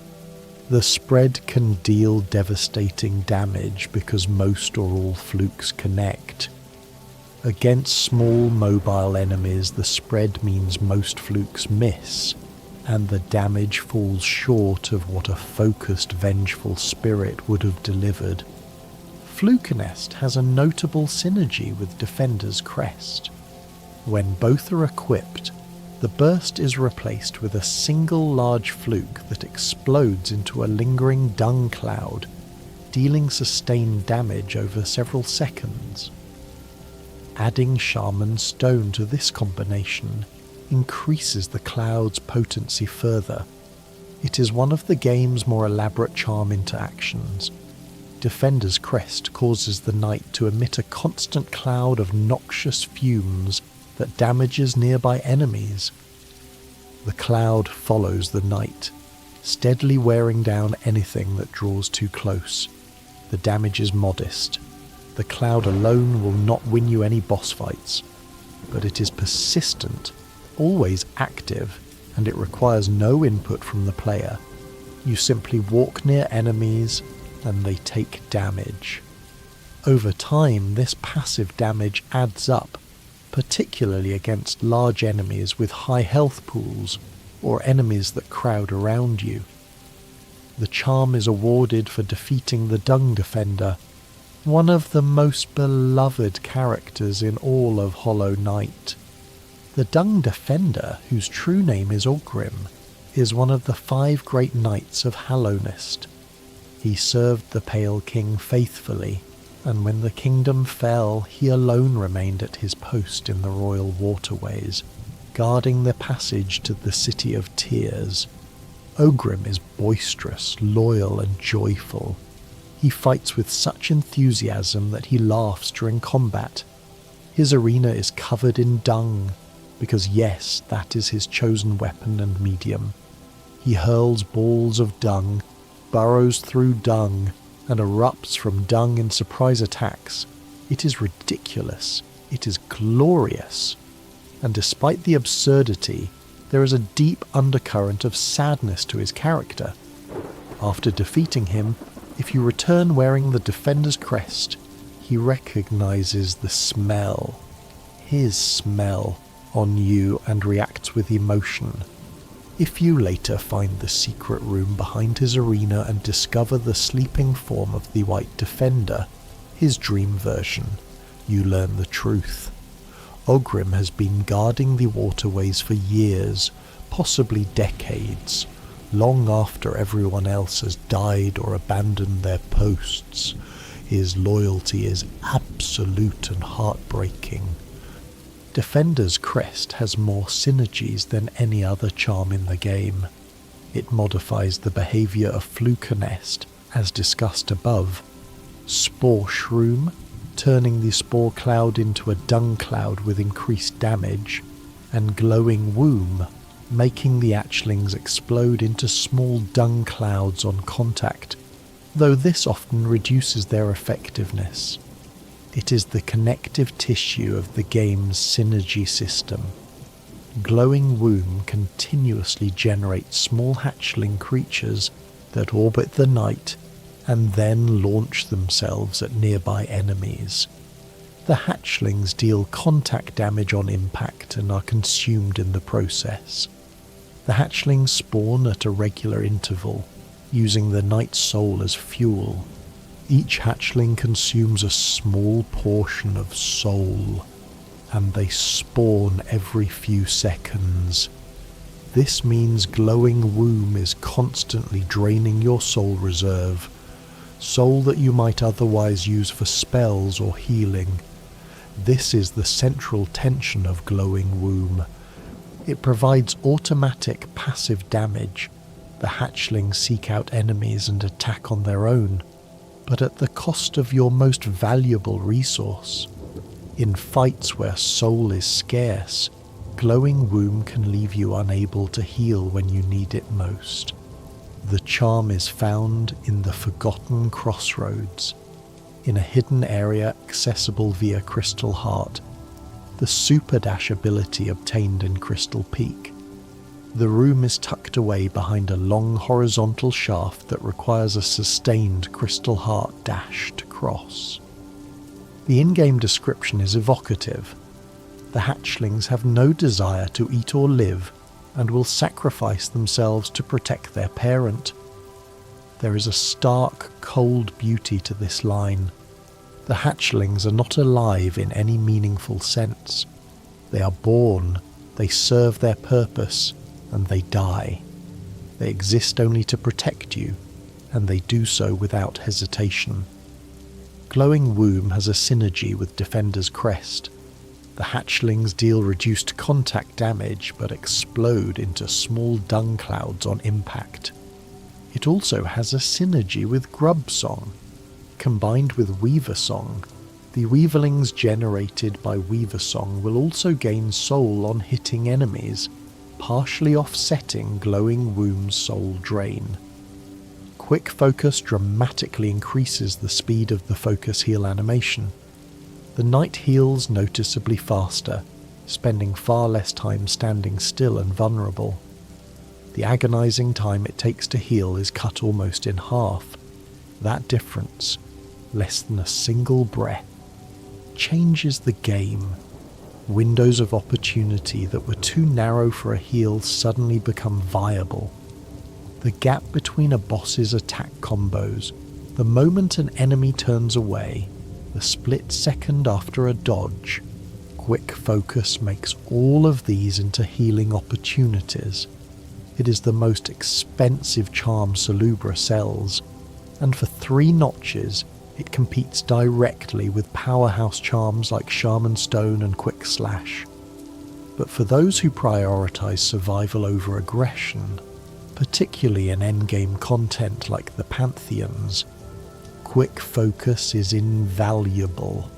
the spread can deal devastating damage because most or all flukes connect. Against small mobile enemies, the spread means most flukes miss, and the damage falls short of what a focused vengeful spirit would have delivered. Flukenest has a notable synergy with Defender's Crest. When both are equipped, the burst is replaced with a single large fluke that explodes into a lingering dung cloud, dealing sustained damage over several seconds. Adding Shaman Stone to this combination increases the cloud's potency further. It is one of the game's more elaborate charm interactions. Defender's Crest causes the knight to emit a constant cloud of noxious fumes that damages nearby enemies. The cloud follows the knight, steadily wearing down anything that draws too close. The damage is modest. The cloud alone will not win you any boss fights, but it is persistent, always active, and it requires no input from the player. You simply walk near enemies and they take damage. Over time, this passive damage adds up, particularly against large enemies with high health pools or enemies that crowd around you. The charm is awarded for defeating the Dung Defender, one of the most beloved characters in all of Hollow Knight. The Dung Defender, whose true name is Ogrim, is one of the 5 great knights of Hallownest. He served the Pale King faithfully, and when the kingdom fell, he alone remained at his post in the royal waterways, guarding the passage to the City of Tears. Ogrim is boisterous, loyal, and joyful. He fights with such enthusiasm that he laughs during combat. His arena is covered in dung, because yes, that is his chosen weapon and medium. He hurls balls of dung, burrows through dung, and erupts from dung in surprise attacks. It is ridiculous. It is glorious. And despite the absurdity, there is a deep undercurrent of sadness to his character. After defeating him, if you return wearing the Defender's Crest, he recognizes the smell, his smell, on you and reacts with emotion. If you later find the secret room behind his arena and discover the sleeping form of the White Defender, his dream version, you learn the truth. Ogrim has been guarding the waterways for years, possibly decades, long after everyone else has died or abandoned their posts. His loyalty is absolute and heartbreaking. Defender's Crest has more synergies than any other charm in the game. It modifies the behaviour of Flukenest, as discussed above. Spore Shroom, turning the spore cloud into a dung cloud with increased damage, and glowing womb, making the hatchlings explode into small dung clouds on contact, though this often reduces their effectiveness. It is the connective tissue of the game's synergy system. Glowing womb continuously generates small hatchling creatures that orbit the night and then launch themselves at nearby enemies. The hatchlings deal contact damage on impact and are consumed in the process. The hatchlings spawn at a regular interval, using the night soul as fuel. Each hatchling consumes a small portion of soul, and they spawn every few seconds. This means glowing womb is constantly draining your soul reserve, soul that you might otherwise use for spells or healing. This is the central tension of glowing womb. It provides automatic passive damage. The hatchlings seek out enemies and attack on their own, but at the cost of your most valuable resource. In fights where soul is scarce, glowing womb can leave you unable to heal when you need it most. The charm is found in the Forgotten Crossroads, in a hidden area accessible via Crystal Heart, the Super Dash ability obtained in Crystal Peak. The room is tucked away behind a long horizontal shaft that requires a sustained Crystal Heart dash to cross. The in-game description is evocative. The hatchlings have no desire to eat or live and will sacrifice themselves to protect their parent. There is a stark, cold beauty to this line. The hatchlings are not alive in any meaningful sense. They are born, they serve their purpose, and they die. They exist only to protect you, and they do so without hesitation. Glowing womb has a synergy with Defender's Crest. The hatchlings deal reduced contact damage but explode into small dung clouds on impact. It also has a synergy with Grub Song. Combined with Weaver Song, the Weaverlings generated by Weaver Song will also gain soul on hitting enemies, partially offsetting glowing womb's soul drain. Quick focus dramatically increases the speed of the focus heal animation. The knight heals noticeably faster, spending far less time standing still and vulnerable. The agonizing time it takes to heal is cut almost in half. That difference, less than a single breath, changes the game. Windows of opportunity that were too narrow for a heal suddenly become viable. The gap between a boss's attack combos, the moment an enemy turns away, the split second after a dodge, quick focus makes all of these into healing opportunities. It is the most expensive charm Salubra sells, and for 3 notches it competes directly with powerhouse charms like Shaman Stone and Quick Slash. But for those who prioritize survival over aggression, particularly in endgame content like the Pantheons, Quick Focus is invaluable.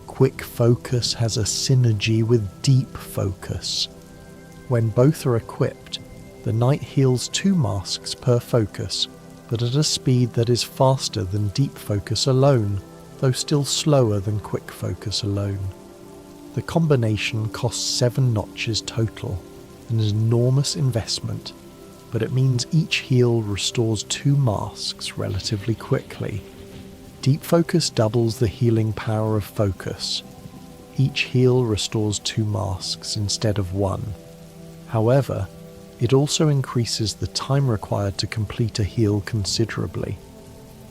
Quick Focus has a synergy with Deep Focus. When both are equipped, the knight heals 2 masks per focus, but at a speed that is faster than Deep Focus alone, though still slower than Quick Focus alone. The combination costs 7 notches total, an enormous investment, but it means each heal restores 2 masks relatively quickly. Deep Focus doubles the healing power of focus. Each heal restores 2 masks instead of 1. However, it also increases the time required to complete a heal considerably.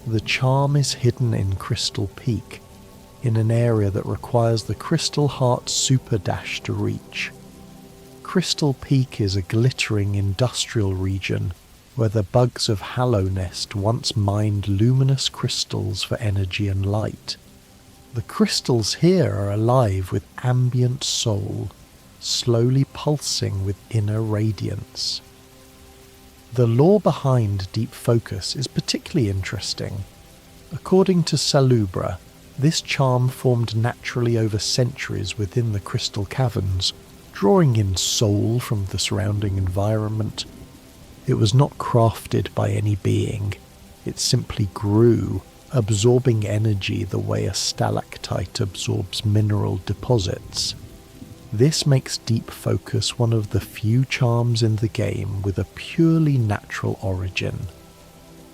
The charm is hidden in Crystal Peak, in an area that requires the Crystal Heart Super Dash to reach. Crystal Peak is a glittering industrial region where the bugs of Hallownest once mined luminous crystals for energy and light. The crystals here are alive with ambient soul, slowly pulsing with inner radiance. The lore behind Deep Focus is particularly interesting. According to Salubra, this charm formed naturally over centuries within the crystal caverns, drawing in soul from the surrounding environment. It was not crafted by any being, it simply grew, absorbing energy the way a stalactite absorbs mineral deposits. This makes Deep Focus one of the few charms in the game with a purely natural origin.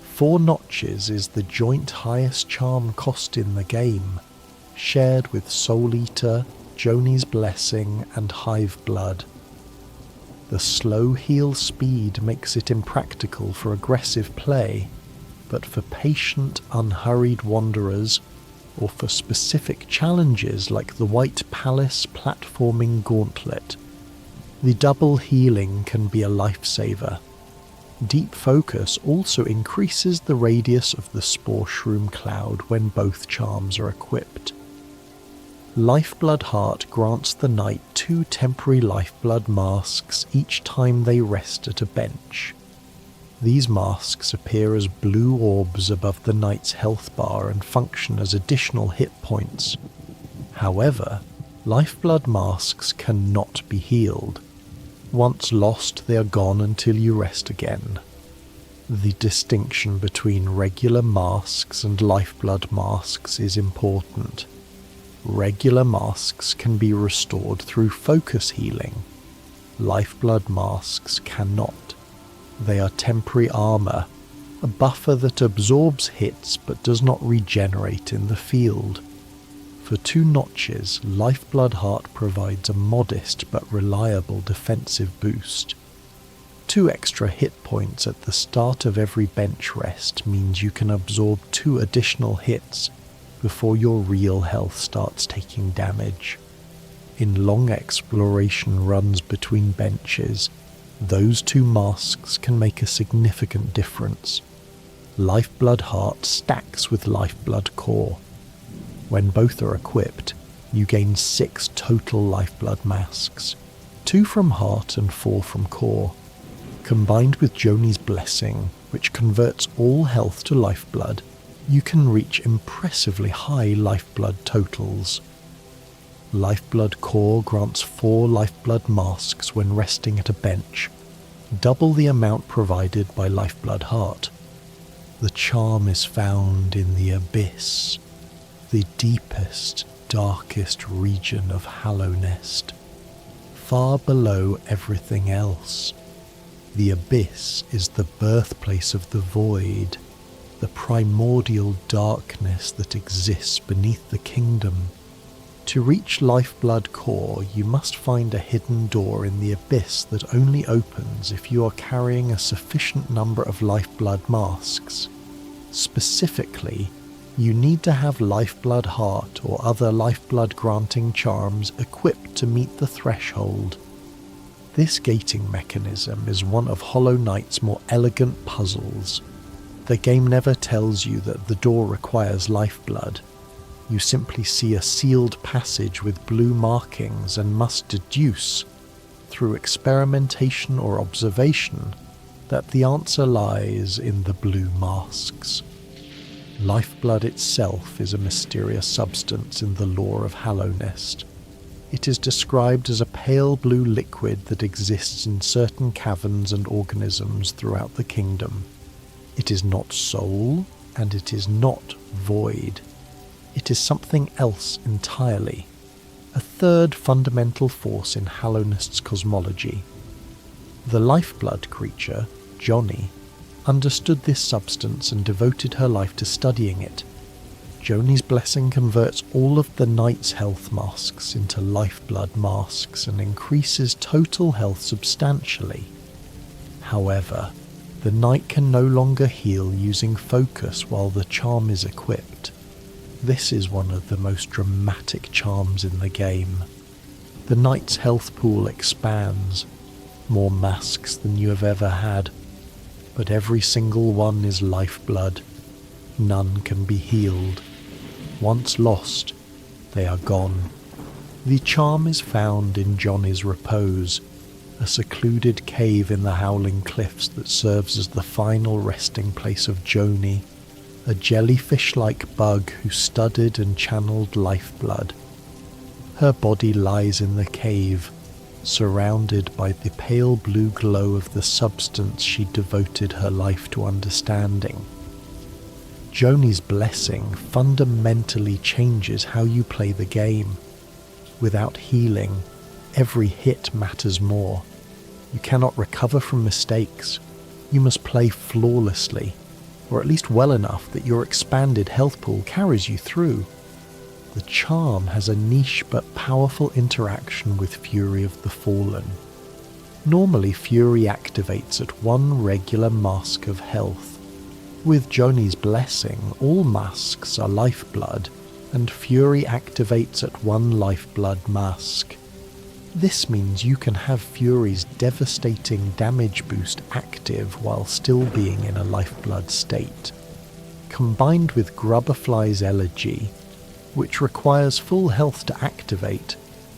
4 notches is the joint highest charm cost in the game, shared with Soul Eater, Joni's Blessing and Hive Blood. The slow heal speed makes it impractical for aggressive play, but for patient, unhurried wanderers, or for specific challenges like the White Palace platforming gauntlet, the double healing can be a lifesaver. Deep Focus also increases the radius of the Spore Shroom Cloud when both charms are equipped. Lifeblood Heart grants the knight 2 temporary lifeblood masks each time they rest at a bench. These masks appear as blue orbs above the knight's health bar and function as additional hit points. However, lifeblood masks cannot be healed. Once lost, they are gone until you rest again. The distinction between regular masks and lifeblood masks is important. Regular masks can be restored through focus healing. Lifeblood masks cannot. They are temporary armor, a buffer that absorbs hits but does not regenerate in the field. For 2 notches, Lifeblood Heart provides a modest but reliable defensive boost. 2 extra hit points at the start of every bench rest means you can absorb 2 additional hits before your real health starts taking damage. In long exploration runs between benches, those 2 masks can make a significant difference. Lifeblood Heart stacks with Lifeblood Core. When both are equipped, you gain 6 total Lifeblood masks, 2 from Heart and 4 from Core. Combined with Joni's Blessing, which converts all health to Lifeblood, you can reach impressively high lifeblood totals. Lifeblood Core grants 4 lifeblood masks when resting at a bench, double the amount provided by Lifeblood Heart. The charm is found in the Abyss, the deepest, darkest region of Hallownest, far below everything else. The Abyss is the birthplace of the Void, the primordial darkness that exists beneath the kingdom. To reach Lifeblood Core, you must find a hidden door in the Abyss that only opens if you are carrying a sufficient number of Lifeblood masks. Specifically, you need to have Lifeblood Heart or other Lifeblood granting charms equipped to meet the threshold. This gating mechanism is one of Hollow Knight's more elegant puzzles. The game never tells you that the door requires lifeblood. You simply see a sealed passage with blue markings and must deduce, through experimentation or observation, that the answer lies in the blue masks. Lifeblood itself is a mysterious substance in the lore of Hallownest. It is described as a pale blue liquid that exists in certain caverns and organisms throughout the kingdom. It is not soul, and it is not void. It is something else entirely, a third fundamental force in Hallownest's cosmology. The lifeblood creature, Joni, understood this substance and devoted her life to studying it. Joni's Blessing converts all of the knight's health masks into lifeblood masks and increases total health substantially. However, the knight can no longer heal using focus while the charm is equipped. This is one of the most dramatic charms in the game. The knight's health pool expands, more masks than you have ever had, but every single one is lifeblood. None can be healed. Once lost, they are gone. The charm is found in Joni's Repose, a secluded cave in the Howling Cliffs that serves as the final resting place of Joni, a jellyfish-like bug who studied and channeled lifeblood. Her body lies in the cave, surrounded by the pale blue glow of the substance she devoted her life to understanding. Joni's blessing fundamentally changes how you play the game. Without healing, every hit matters more. You cannot recover from mistakes. You must play flawlessly, or at least well enough that your expanded health pool carries you through. The charm has a niche but powerful interaction with Fury of the Fallen. Normally, Fury activates at one regular mask of health. With Joni's blessing, all masks are lifeblood, and Fury activates at one lifeblood mask. This means you can have Fury's devastating damage boost active while still being in a lifeblood state. Combined with Grubberfly's Elegy, which requires full health to activate,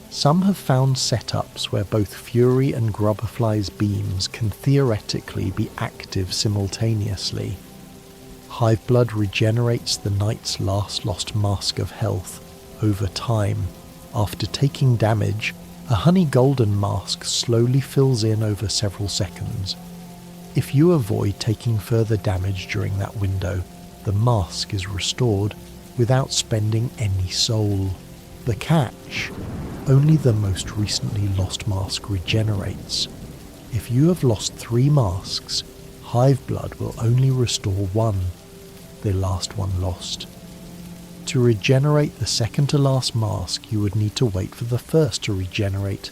some have found setups where both Fury and Grubberfly's beams can theoretically be active simultaneously. Hiveblood regenerates the knight's last lost mask of health over time. After taking damage, a honey golden mask slowly fills in over several seconds. If you avoid taking further damage during that window, the mask is restored without spending any soul. The catch: only the most recently lost mask regenerates. If you have lost 3 masks, Hiveblood will only restore 1, the last one lost. To regenerate the second to last mask, you would need to wait for the first to regenerate,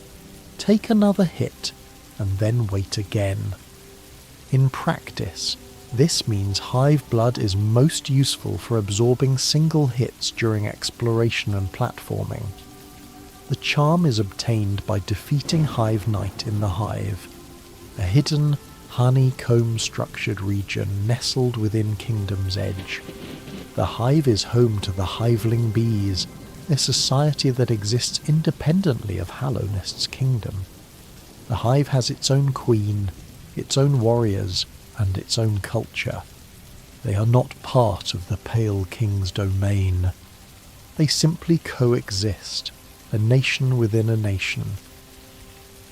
take another hit, and then wait again. In practice, this means Hiveblood is most useful for absorbing single hits during exploration and platforming. The charm is obtained by defeating Hive Knight in the Hive, a hidden, honeycomb-structured region nestled within Kingdom's Edge. The Hive is home to the Hiveling Bees, a society that exists independently of Hallownest's kingdom. The Hive has its own queen, its own warriors, and its own culture. They are not part of the Pale King's domain. They simply coexist, a nation within a nation.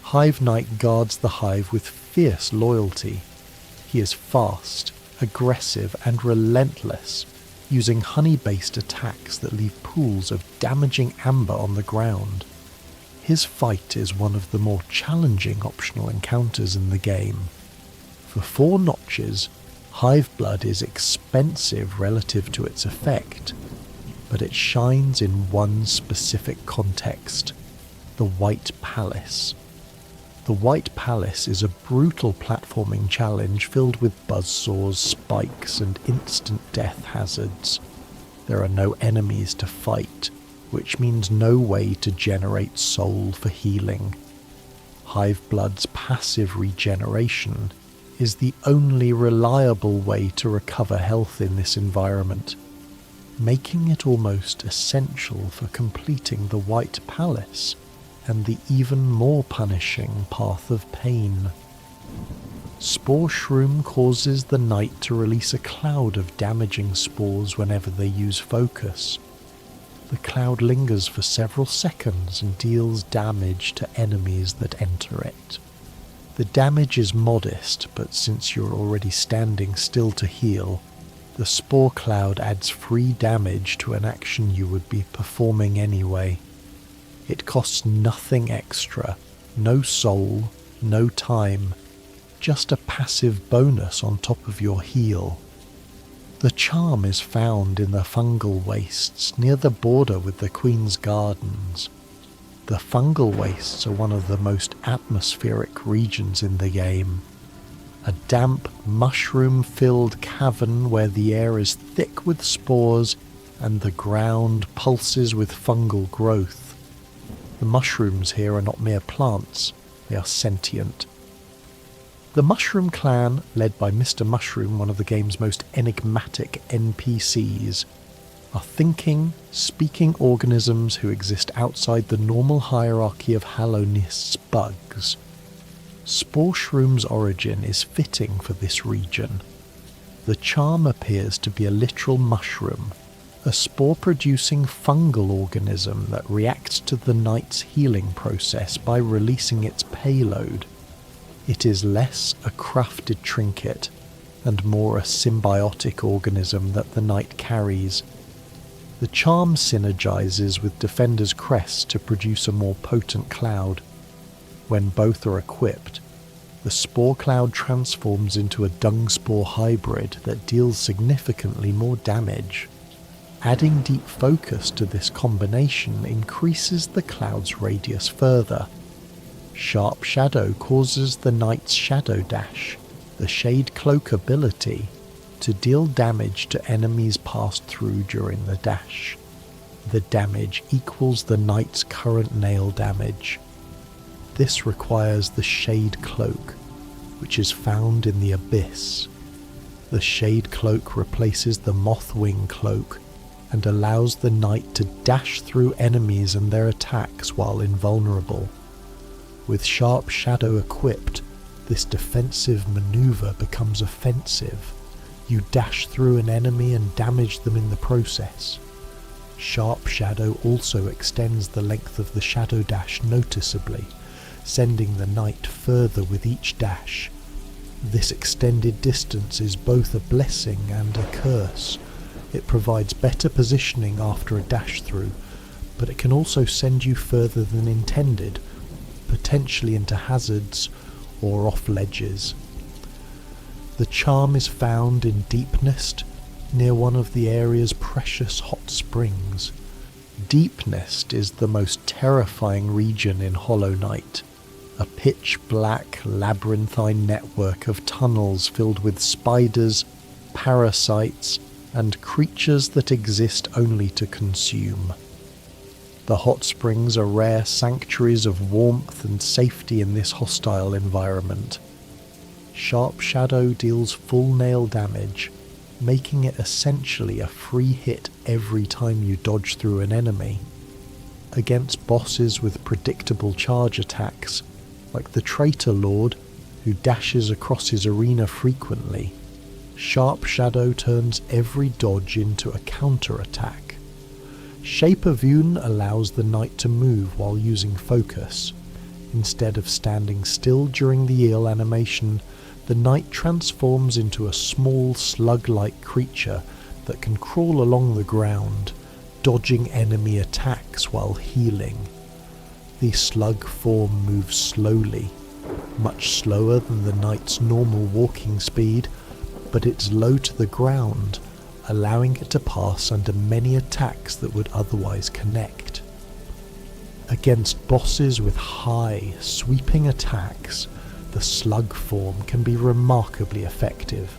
Hive Knight guards the Hive with fierce loyalty. He is fast, aggressive, and relentless, using honey-based attacks that leave pools of damaging amber on the ground. His fight is one of the more challenging optional encounters in the game. For 4 notches, Hiveblood is expensive relative to its effect, but it shines in one specific context: the White Palace. The White Palace is a brutal platforming challenge filled with buzzsaws, spikes, and instant death hazards. There are no enemies to fight, which means no way to generate soul for healing. Hiveblood's passive regeneration is the only reliable way to recover health in this environment, making it almost essential for completing the White Palace and the even more punishing Path of Pain. Spore Shroom causes the knight to release a cloud of damaging spores whenever they use focus. The cloud lingers for several seconds and deals damage to enemies that enter it. The damage is modest, but since you're already standing still to heal, the spore cloud adds free damage to an action you would be performing anyway. It costs nothing extra, no soul, no time, just a passive bonus on top of your heal. The charm is found in the fungal wastes near the border with the Queen's Gardens. The fungal wastes are one of the most atmospheric regions in the game. A damp, mushroom-filled cavern where the air is thick with spores and the ground pulses with fungal growth. The mushrooms here are not mere plants, they are sentient. The Mushroom Clan, led by Mr. Mushroom, one of the game's most enigmatic NPCs, are thinking, speaking organisms who exist outside the normal hierarchy of Hallownest's bugs. Spore Shroom's origin is fitting for this region. The charm appears to be a literal mushroom, a spore-producing fungal organism that reacts to the knight's healing process by releasing its payload. It is less a crafted trinket and more a symbiotic organism that the knight carries. The charm synergizes with Defender's crest to produce a more potent cloud. When both are equipped, the spore cloud transforms into a dung spore hybrid that deals significantly more damage. Adding deep focus to this combination increases the cloud's radius further. Sharp shadow causes the knight's shadow dash, the shade cloak ability, to deal damage to enemies passed through during the dash. The damage equals the knight's current nail damage. This requires the shade cloak, which is found in the abyss. The shade cloak replaces the mothwing cloak and allows the knight to dash through enemies and their attacks while invulnerable. With sharp shadow equipped, this defensive maneuver becomes offensive. You dash through an enemy and damage them in the process. Sharp shadow also extends the length of the shadow dash noticeably, sending the knight further with each dash. This extended distance is both a blessing and a curse. It provides better positioning after a dash through, but it can also send you further than intended, potentially into hazards or off ledges. The charm is found in Deepnest, near one of the area's precious hot springs. Deepnest is the most terrifying region in Hollow Knight, a pitch-black labyrinthine network of tunnels filled with spiders, parasites, and creatures that exist only to consume. The hot springs are rare sanctuaries of warmth and safety in this hostile environment. Sharp shadow deals full nail damage, making it essentially a free hit every time you dodge through an enemy. Against bosses with predictable charge attacks, like the Traitor Lord, who dashes across his arena frequently, Sharp Shadow turns every dodge into a counter-attack. Shape of Une allows the knight to move while using focus. Instead of standing still during the eel animation, the knight transforms into a small slug-like creature that can crawl along the ground, dodging enemy attacks while healing. The slug form moves slowly, much slower than the knight's normal walking speed, but it's low to the ground, allowing it to pass under many attacks that would otherwise connect. Against bosses with high, sweeping attacks, the slug form can be remarkably effective.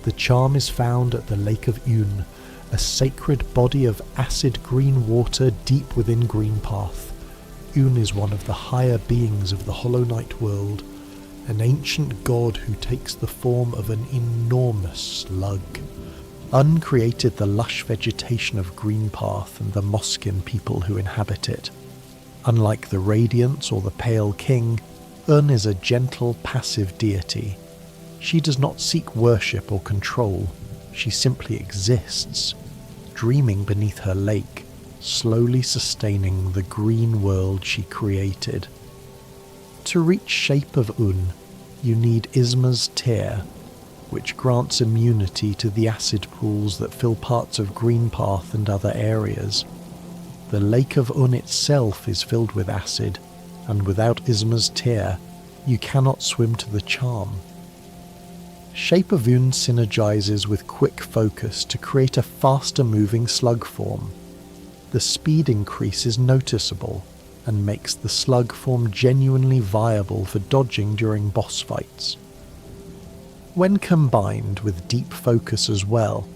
The charm is found at the Lake of Une, a sacred body of acid green water deep within Greenpath. Une is one of the higher beings of the Hollow Knight world, an ancient god who takes the form of an enormous slug. Un created the lush vegetation of Greenpath and the Moskin people who inhabit it. Unlike the Radiance or the Pale King, Un is a gentle, passive deity. She does not seek worship or control, she simply exists, dreaming beneath her lake, slowly sustaining the green world she created. To reach Shape of Une, you need Isma's Tear, which grants immunity to the acid pools that fill parts of Greenpath and other areas. The Lake of Une itself is filled with acid, and without Isma's Tear, you cannot swim to the charm. Shape of Une synergizes with quick focus to create a faster moving slug form. The speed increase is noticeable, and makes the slug form genuinely viable for dodging during boss fights. When combined with deep focus as well,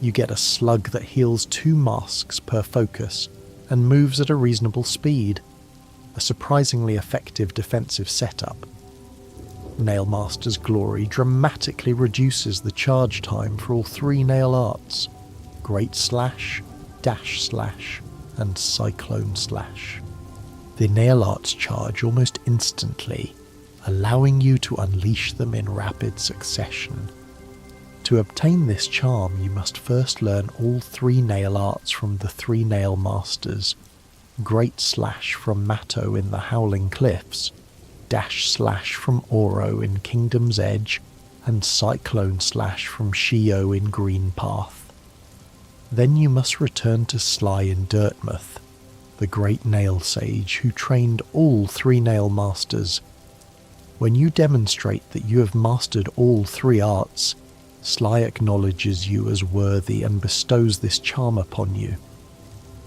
you get a slug that heals 2 masks per focus and moves at a reasonable speed, a surprisingly effective defensive setup. Nailmaster's Glory dramatically reduces the charge time for all 3 nail arts: Great Slash, Dash Slash, and Cyclone Slash. The nail arts charge almost instantly, allowing you to unleash them in rapid succession. To obtain this charm, you must first learn all 3 nail arts from the 3 nail masters: Great Slash from Matto in the Howling Cliffs, Dash Slash from Oro in Kingdom's Edge, and Cyclone Slash from Shio in Green Path. Then you must return to Sly in Dirtmouth, the great nail sage who trained all 3 nail masters. When you demonstrate that you have mastered all 3 arts, Sly acknowledges you as worthy and bestows this charm upon you.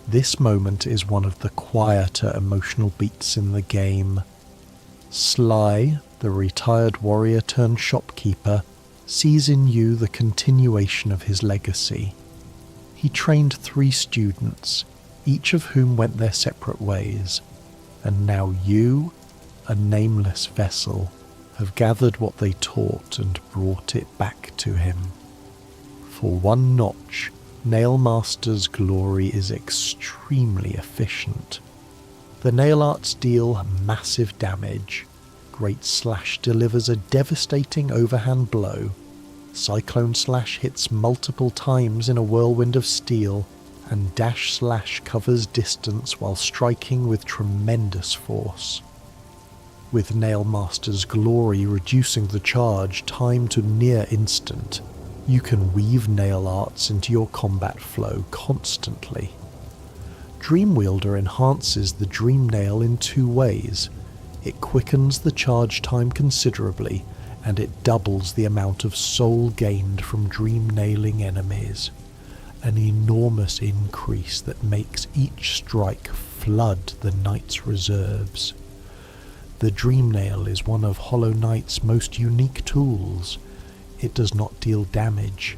This moment is one of the quieter emotional beats in the game. Sly, the retired warrior turned shopkeeper, sees in you the continuation of his legacy. He trained 3 students, each of whom went their separate ways, and now you, a nameless vessel, have gathered what they taught and brought it back to him. For 1 notch, Nailmaster's glory is extremely efficient. The nail arts deal massive damage. Great Slash delivers a devastating overhand blow. Cyclone Slash hits multiple times in a whirlwind of steel, and Dash Slash covers distance while striking with tremendous force. With Nailmaster's glory reducing the charge time to near instant, you can weave nail arts into your combat flow constantly. Dreamwielder enhances the Dream Nail in 2 ways. It quickens the charge time considerably, and it doubles the amount of soul gained from dream nailing enemies. An enormous increase that makes each strike flood the knight's reserves. The Dream Nail is one of Hollow Knight's most unique tools. It does not deal damage.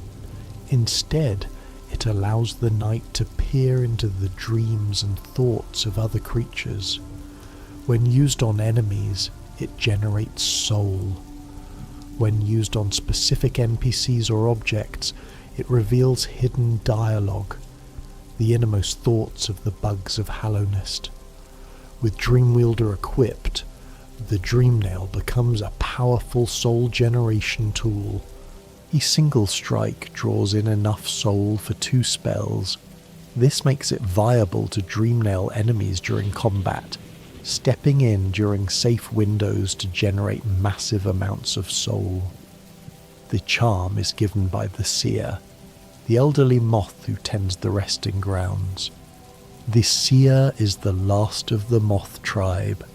Instead, it allows the knight to peer into the dreams and thoughts of other creatures. When used on enemies, it generates soul. When used on specific NPCs or objects, it reveals hidden dialogue, the innermost thoughts of the bugs of Hallownest. With Dreamwielder equipped, the Dream Nail becomes a powerful soul generation tool. A single strike draws in enough soul for 2 spells. This makes it viable to Dream Nail enemies during combat, stepping in during safe windows to generate massive amounts of soul. The charm is given by the Seer, the elderly moth who tends the resting grounds. The Seer is the last of the moth tribe,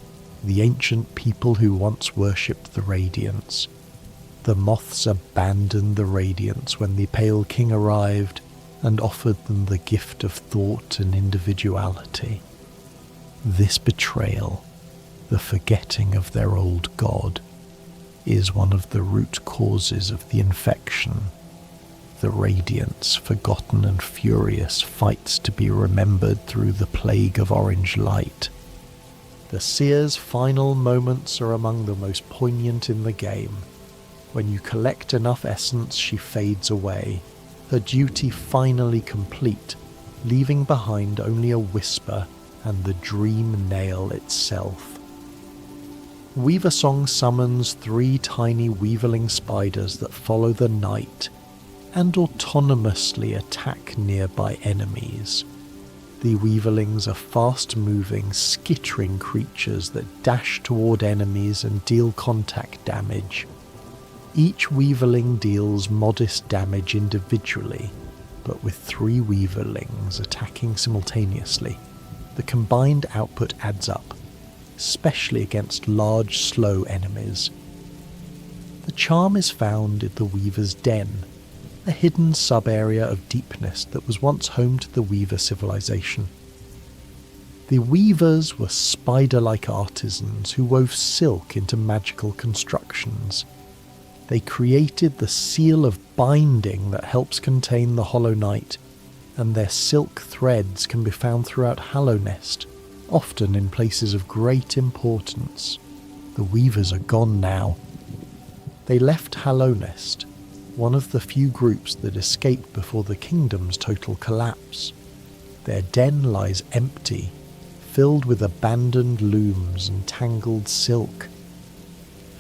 the ancient people who once worshipped the Radiance. The moths abandoned the Radiance when the Pale King arrived and offered them the gift of thought and individuality. This betrayal, the forgetting of their old god, is one of the root causes of the infection. The Radiance, forgotten and furious, fights to be remembered through the plague of orange light. The Seer's final moments are among the most poignant in the game. When you collect enough essence, she fades away, her duty finally complete, leaving behind only a whisper and the Dream Nail itself. Weaver Song summons 3 tiny weaverling spiders that follow the knight and autonomously attack nearby enemies. The weaverlings are fast-moving, skittering creatures that dash toward enemies and deal contact damage. Each weaverling deals modest damage individually, but with 3 weaverlings attacking simultaneously, the combined output adds up, especially against large, slow enemies. The charm is found in the Weaver's Den, a hidden sub-area of deepness that was once home to the Weaver civilization. The Weavers were spider-like artisans who wove silk into magical constructions. They created the seal of binding that helps contain the Hollow Knight, and their silk threads can be found throughout Hallownest, often in places of great importance. The Weavers are gone now. They left Hallownest, one of the few groups that escaped before the kingdom's total collapse. Their den lies empty, filled with abandoned looms and tangled silk.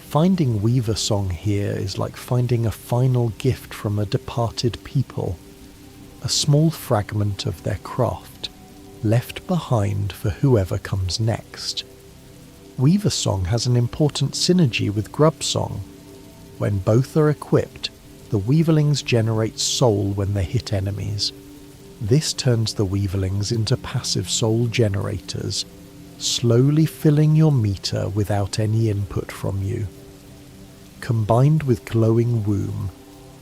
Finding Weaver Song here is like finding a final gift from a departed people, a small fragment of their craft, left behind for whoever comes next. Weaver Song has an important synergy with Grub Song. When both are equipped, the Weaverlings generate soul when they hit enemies. This turns the Weaverlings into passive soul generators, slowly filling your meter without any input from you. Combined with Glowing Womb,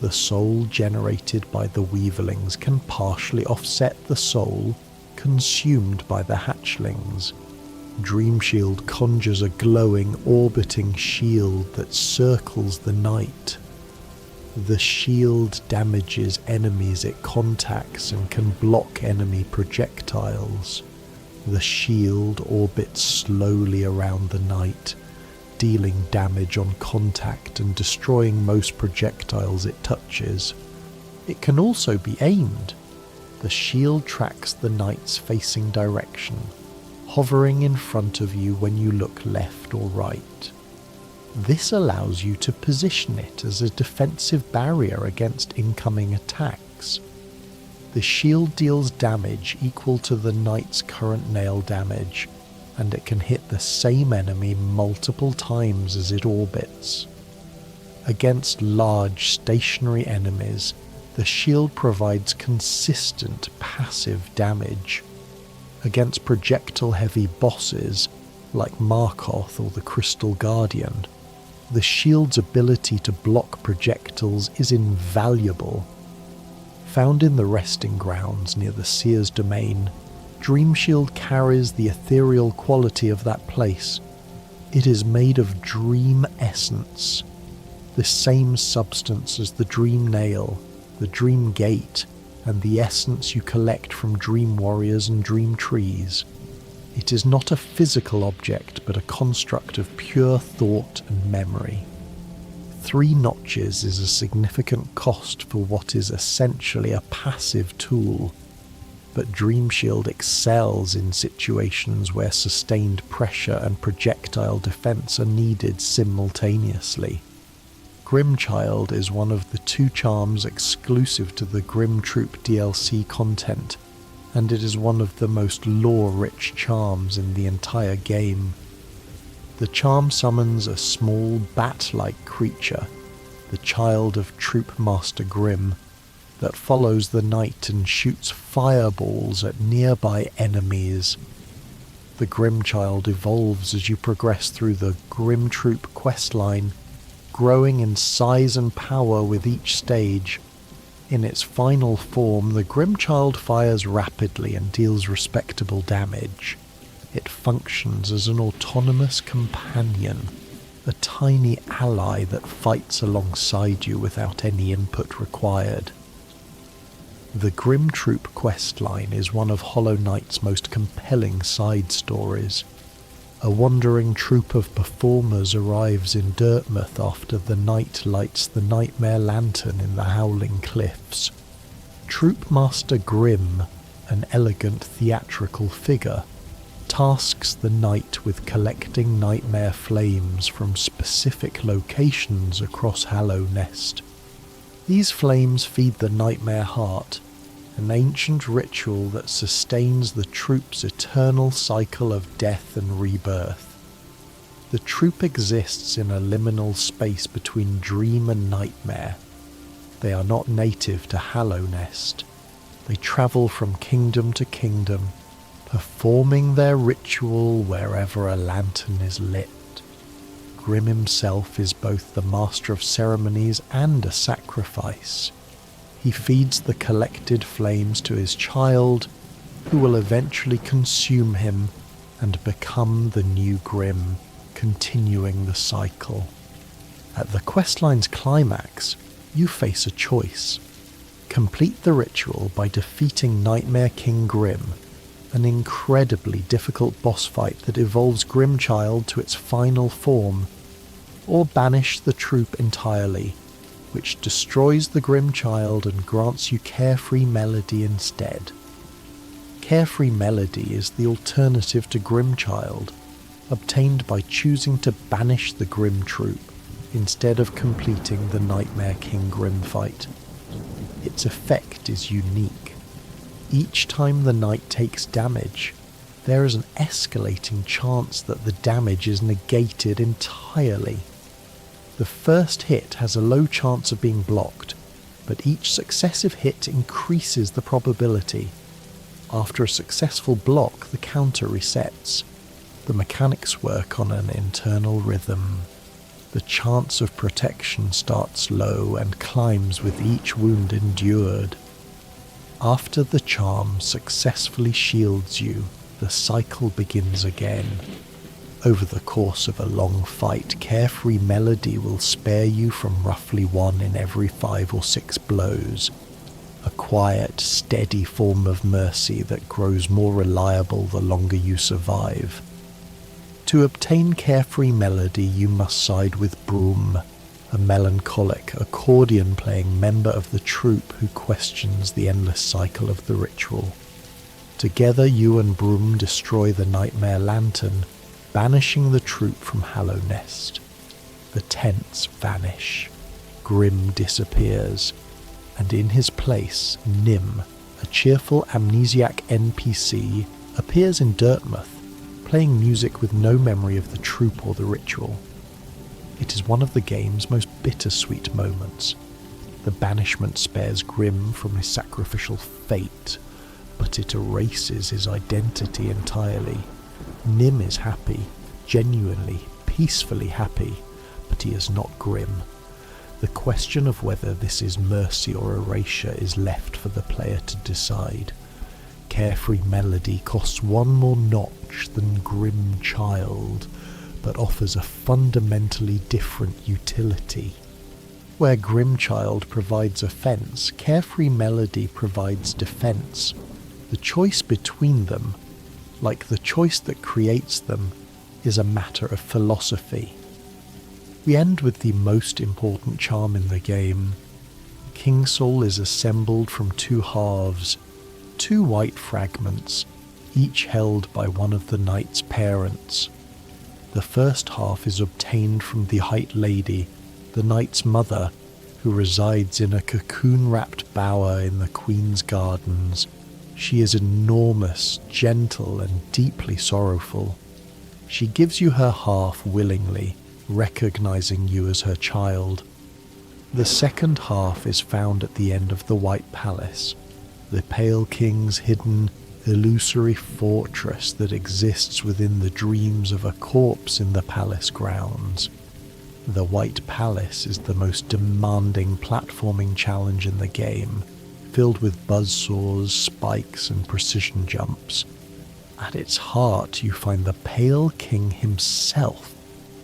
the soul generated by the Weaverlings can partially offset the soul consumed by the hatchlings. Dreamshield conjures a glowing, orbiting shield that circles the night. The shield damages enemies it contacts and can block enemy projectiles. The shield orbits slowly around the night, dealing damage on contact and destroying most projectiles it touches. It can also be aimed. The shield tracks the knight's facing direction, hovering in front of you when you look left or right. This allows you to position it as a defensive barrier against incoming attacks. The shield deals damage equal to the knight's current nail damage, and it can hit the same enemy multiple times as it orbits. Against large stationary enemies, the shield provides consistent passive damage. Against projectile-heavy bosses, like Markoth or the Crystal Guardian, the shield's ability to block projectiles is invaluable. Found in the resting grounds near the Seer's Domain, Dreamshield carries the ethereal quality of that place. It is made of dream essence, the same substance as the dream nail, the dream gate, and the essence you collect from dream warriors and dream trees. It is not a physical object, but a construct of pure thought and memory. 3 notches is a significant cost for what is essentially a passive tool, but Dreamshield excels in situations where sustained pressure and projectile defense are needed simultaneously. Grimchild is one of the 2 charms exclusive to the Grim Troop DLC content, and it is one of the most lore-rich charms in the entire game. The charm summons a small bat-like creature, the child of Troop Master Grim, that follows the knight and shoots fireballs at nearby enemies. The Grimchild evolves as you progress through the Grim Troop questline, growing in size and power with each stage. In its final form, the Grimchild fires rapidly and deals respectable damage. It functions as an autonomous companion, a tiny ally that fights alongside you without any input required. The Grim Troop questline is one of Hollow Knight's most compelling side stories. A wandering troop of performers arrives in Dirtmouth after the knight lights the Nightmare Lantern in the Howling Cliffs. Troop Master Grim, an elegant theatrical figure, tasks the knight with collecting nightmare flames from specific locations across Hallownest. These flames feed the Nightmare Heart, an ancient ritual that sustains the troop's eternal cycle of death and rebirth. The troop exists in a liminal space between dream and nightmare. They are not native to Hallownest. They travel from kingdom to kingdom, performing their ritual wherever a lantern is lit. Grim himself is both the master of ceremonies and a sacrifice. He feeds the collected flames to his child, who will eventually consume him and become the new Grim, continuing the cycle. At the questline's climax, you face a choice. Complete the ritual by defeating Nightmare King Grim, an incredibly difficult boss fight that evolves Grimchild to its final form, or banish the troop entirely, which destroys the Grimchild and grants you Carefree Melody instead. Carefree Melody is the alternative to Grimchild, obtained by choosing to banish the Grim Troop, instead of completing the Nightmare King Grim fight. Its effect is unique. Each time the knight takes damage, there is an escalating chance that the damage is negated entirely. The first hit has a low chance of being blocked, but each successive hit increases the probability. After a successful block, the counter resets. The mechanics work on an internal rhythm. The chance of protection starts low and climbs with each wound endured. After the charm successfully shields you, the cycle begins again. Over the course of a long fight, Carefree Melody will spare you from roughly 1 in every 5 or 6 blows. A quiet, steady form of mercy that grows more reliable the longer you survive. To obtain Carefree Melody, you must side with Broom, a melancholic, accordion-playing member of the troupe who questions the endless cycle of the ritual. Together, you and Broom destroy the Nightmare Lantern, banishing the troupe from Hallownest. The tents vanish. Grim disappears, and in his place, Nim, a cheerful amnesiac NPC, appears in Dirtmouth, playing music with no memory of the troupe or the ritual. It is one of the game's most bittersweet moments. The banishment spares Grim from his sacrificial fate, but it erases his identity entirely. Nim is happy, genuinely, peacefully happy, but he is not Grim. The question of whether this is mercy or erasure is left for the player to decide. Carefree Melody costs 1 more notch than Grim Child, but offers a fundamentally different utility. Where Grim Child provides offense, Carefree Melody provides defense. The choice between them, like the choice that creates them, is a matter of philosophy. We end with the most important charm in the game. King Soul is assembled from 2 halves, 2 white fragments, each held by one of the knight's parents. The first half is obtained from the White Lady, the knight's mother, who resides in a cocoon-wrapped bower in the Queen's Gardens. She is enormous, gentle, and deeply sorrowful. She gives you her half willingly, recognizing you as her child. The second half is found at the end of the White Palace, the Pale King's hidden, illusory fortress that exists within the dreams of a corpse in the palace grounds. The White Palace is the most demanding platforming challenge in the game, filled with buzzsaws, spikes, and precision jumps. At its heart, you find the Pale King himself,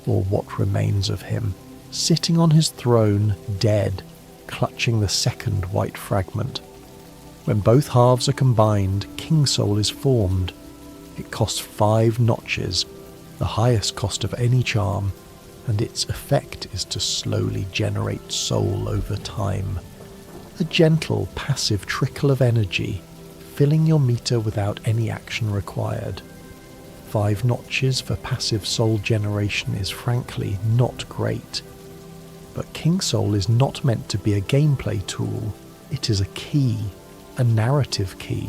or what remains of him, sitting on his throne, dead, clutching the second white fragment. When both halves are combined, King Soul is formed. It costs 5 notches, the highest cost of any charm, and its effect is to slowly generate soul over time. A gentle, passive trickle of energy, filling your meter without any action required. 5 notches for passive soul generation is frankly not great. But King Soul is not meant to be a gameplay tool, it is a key, a narrative key.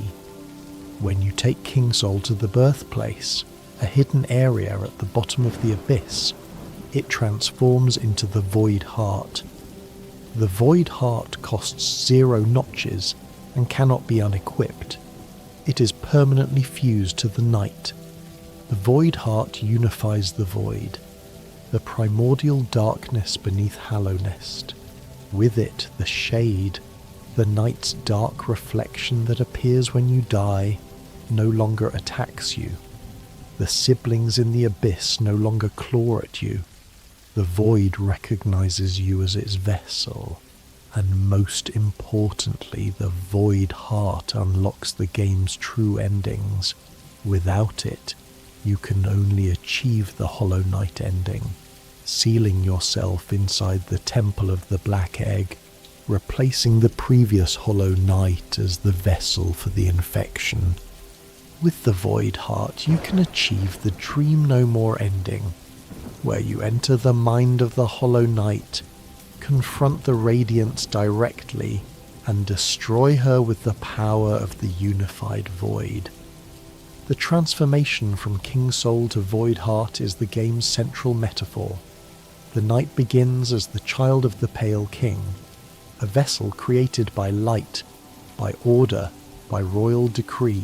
When you take King Soul to the birthplace, a hidden area at the bottom of the abyss, it transforms into the Void Heart. The Void Heart costs 0 notches and cannot be unequipped. It is permanently fused to the Knight. The Void Heart unifies the Void, the primordial darkness beneath Hallownest. With it, the Shade, the Knight's dark reflection that appears when you die, no longer attacks you. The siblings in the abyss no longer claw at you. The Void recognizes you as its vessel, and most importantly, the Void Heart unlocks the game's true endings. Without it, you can only achieve the Hollow Knight ending, sealing yourself inside the Temple of the Black Egg, replacing the previous Hollow Knight as the vessel for the infection. With the Void Heart, you can achieve the Dream No More ending, where you enter the mind of the Hollow Knight, confront the Radiance directly, and destroy her with the power of the unified Void. The transformation from King Soul to Void Heart is the game's central metaphor. The knight begins as the child of the Pale King, a vessel created by light, by order, by royal decree.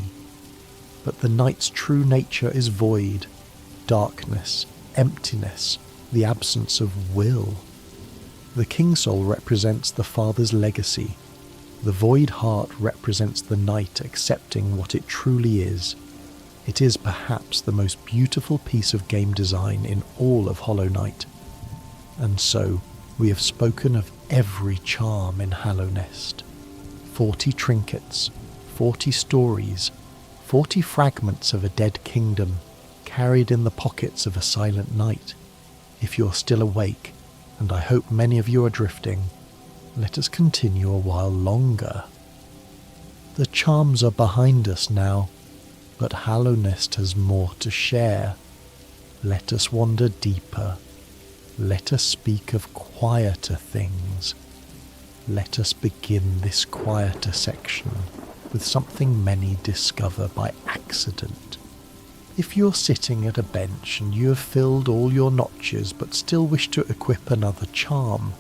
But the knight's true nature is void, darkness, emptiness, the absence of will. The King Soul represents the father's legacy. The Void Heart represents the knight accepting what it truly is. It is perhaps the most beautiful piece of game design in all of Hollow Knight. And so, we have spoken of every charm in Hallownest. 40 trinkets, 40 stories, 40 fragments of a dead kingdom, carried in the pockets of a silent night. If you're still awake, and I hope many of you are drifting, let us continue a while longer. The charms are behind us now, but Hallownest has more to share. Let us wander deeper. Let us speak of quieter things. Let us begin this quieter section with something many discover by accident. If you're sitting at a bench and you have filled all your notches but still wish to equip another charm,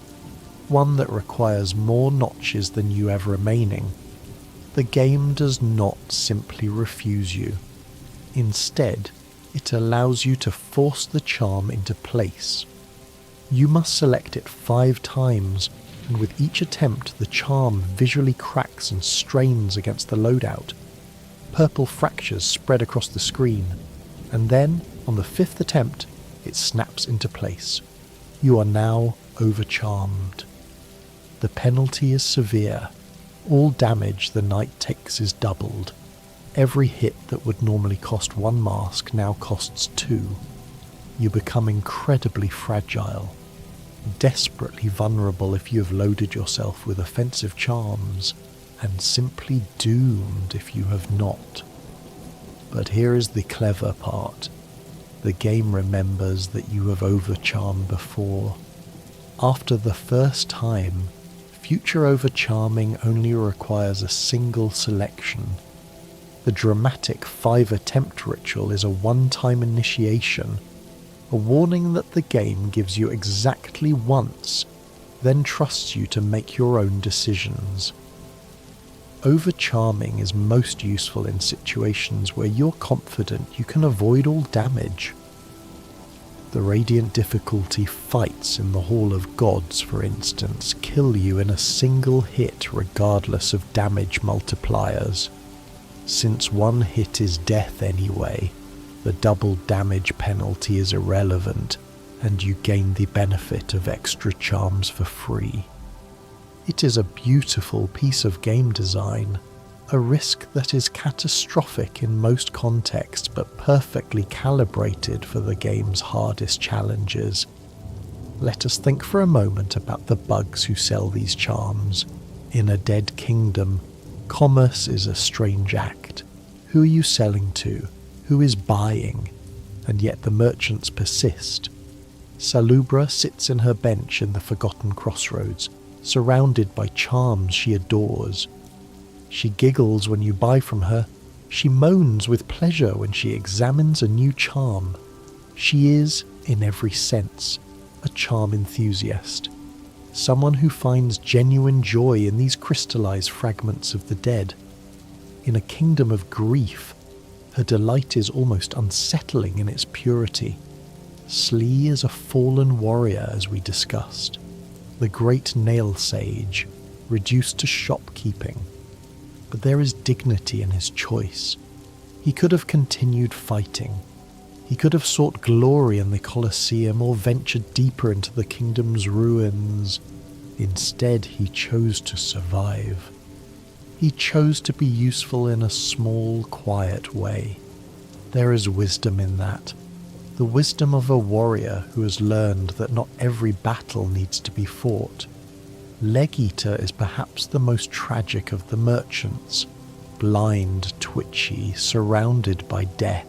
one that requires more notches than you have remaining, the game does not simply refuse you. Instead, it allows you to force the charm into place. You must select it 5 times, and with each attempt the charm visually cracks and strains against the loadout. Purple fractures spread across the screen, and then, on the 5th attempt, it snaps into place. You are now overcharmed. The penalty is severe. All damage the knight takes is doubled. Every hit that would normally cost 1 mask now costs 2. You become incredibly fragile, desperately vulnerable if you have loaded yourself with offensive charms, and simply doomed if you have not. But here is the clever part. The game remembers that you have overcharmed before. After the first time, future overcharming only requires a single selection. The dramatic 5-attempt ritual is a one-time initiation, a warning that the game gives you exactly once, then trusts you to make your own decisions. Overcharming is most useful in situations where you're confident you can avoid all damage. The Radiant difficulty fights in the Hall of Gods, for instance, kill you in a single hit regardless of damage multipliers. Since 1 hit is death anyway, the double damage penalty is irrelevant, and you gain the benefit of extra charms for free. It is a beautiful piece of game design, a risk that is catastrophic in most contexts but perfectly calibrated for the game's hardest challenges. Let us think for a moment about the bugs who sell these charms. In a dead kingdom, commerce is a strange act. Who are you selling to? Who is buying? And yet the merchants persist. Salubra sits in her bench in the Forgotten Crossroads, surrounded by charms she adores. She giggles when you buy from her. She moans with pleasure when she examines a new charm. She is, in every sense, a charm enthusiast. Someone who finds genuine joy in these crystallized fragments of the dead. In a kingdom of grief, her delight is almost unsettling in its purity. Slee is a fallen warrior, as we discussed. The great nail sage, reduced to shopkeeping. But there is dignity in his choice. He could have continued fighting. He could have sought glory in the Colosseum or ventured deeper into the kingdom's ruins. Instead, he chose to survive. He chose to be useful in a small, quiet way. There is wisdom in that. The wisdom of a warrior who has learned that not every battle needs to be fought. Leg-Eater is perhaps the most tragic of the merchants, blind, twitchy, surrounded by death.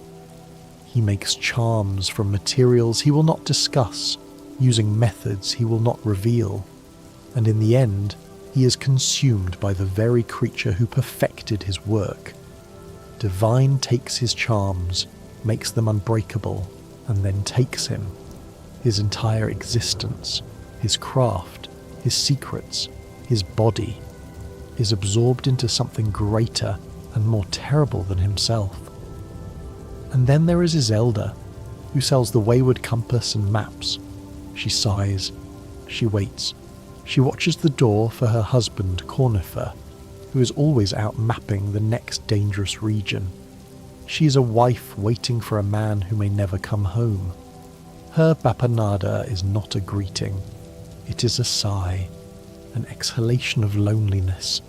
He He makes charms from materials he will not discuss, using methods he will not reveal, and in the end, he is consumed by the very creature who perfected his work. Divine takes his charms, makes them unbreakable, and then takes him. His entire existence, his craft, his secrets, his body, is absorbed into something greater and more terrible than himself. And then there is Iselda, who sells the wayward compass and maps. She sighs, she waits, she watches the door for her husband Cornifer, who is always out mapping the next dangerous region. She is a wife waiting for a man who may never come home. Her Bapanada is not a greeting, it is a sigh, an exhalation of loneliness.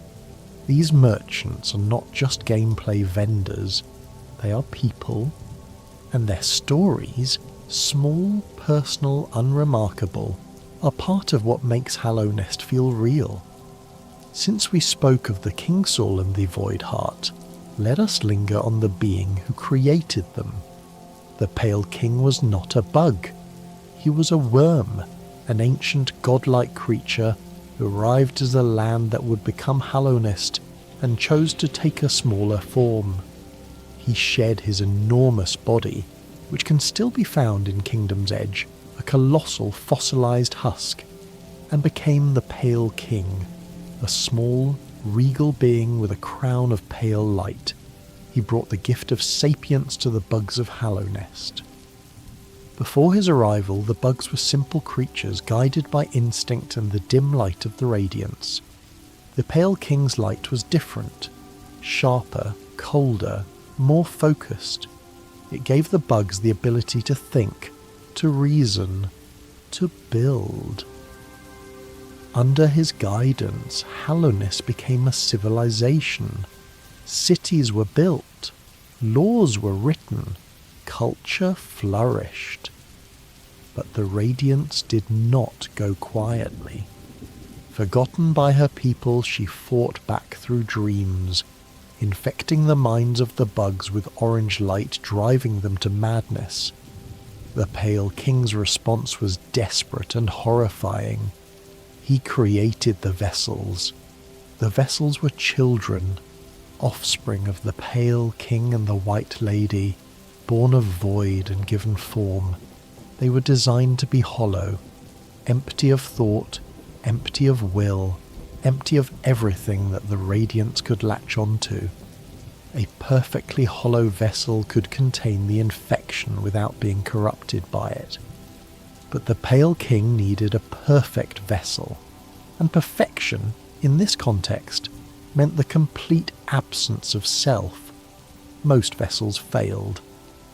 These merchants are not just gameplay vendors, they are people, and their stories, small, personal, unremarkable, are part of what makes Hallownest feel real. Since we spoke of the Kingsoul and the Void Heart, let us linger on the being who created them. The Pale King was not a bug. He was a worm, an ancient godlike creature who arrived as a land that would become Hallownest and chose to take a smaller form. He shed his enormous body, which can still be found in Kingdom's Edge, a colossal fossilized husk, and became the Pale King, a small, regal being with a crown of pale light. He brought the gift of sapience to the bugs of Hallownest. Before his arrival, the bugs were simple creatures guided by instinct and the dim light of the radiance. The Pale King's light was different, sharper, colder, more focused. It gave the bugs the ability to think, to reason, to build. Under his guidance, Hallownest became a civilization. Cities were built, laws were written, culture flourished. But the radiance did not go quietly. Forgotten by her people, she fought back through dreams, infecting the minds of the bugs with orange light, driving them to madness. The Pale King's response was desperate and horrifying. He created the vessels. The vessels were children, offspring of the Pale King and the White Lady, born of void and given form. They were designed to be hollow, empty of thought, empty of will, empty of everything that the radiance could latch onto. A perfectly hollow vessel could contain the infection without being corrupted by it. But the Pale King needed a perfect vessel, and perfection, in this context, meant the complete absence of self. Most vessels failed.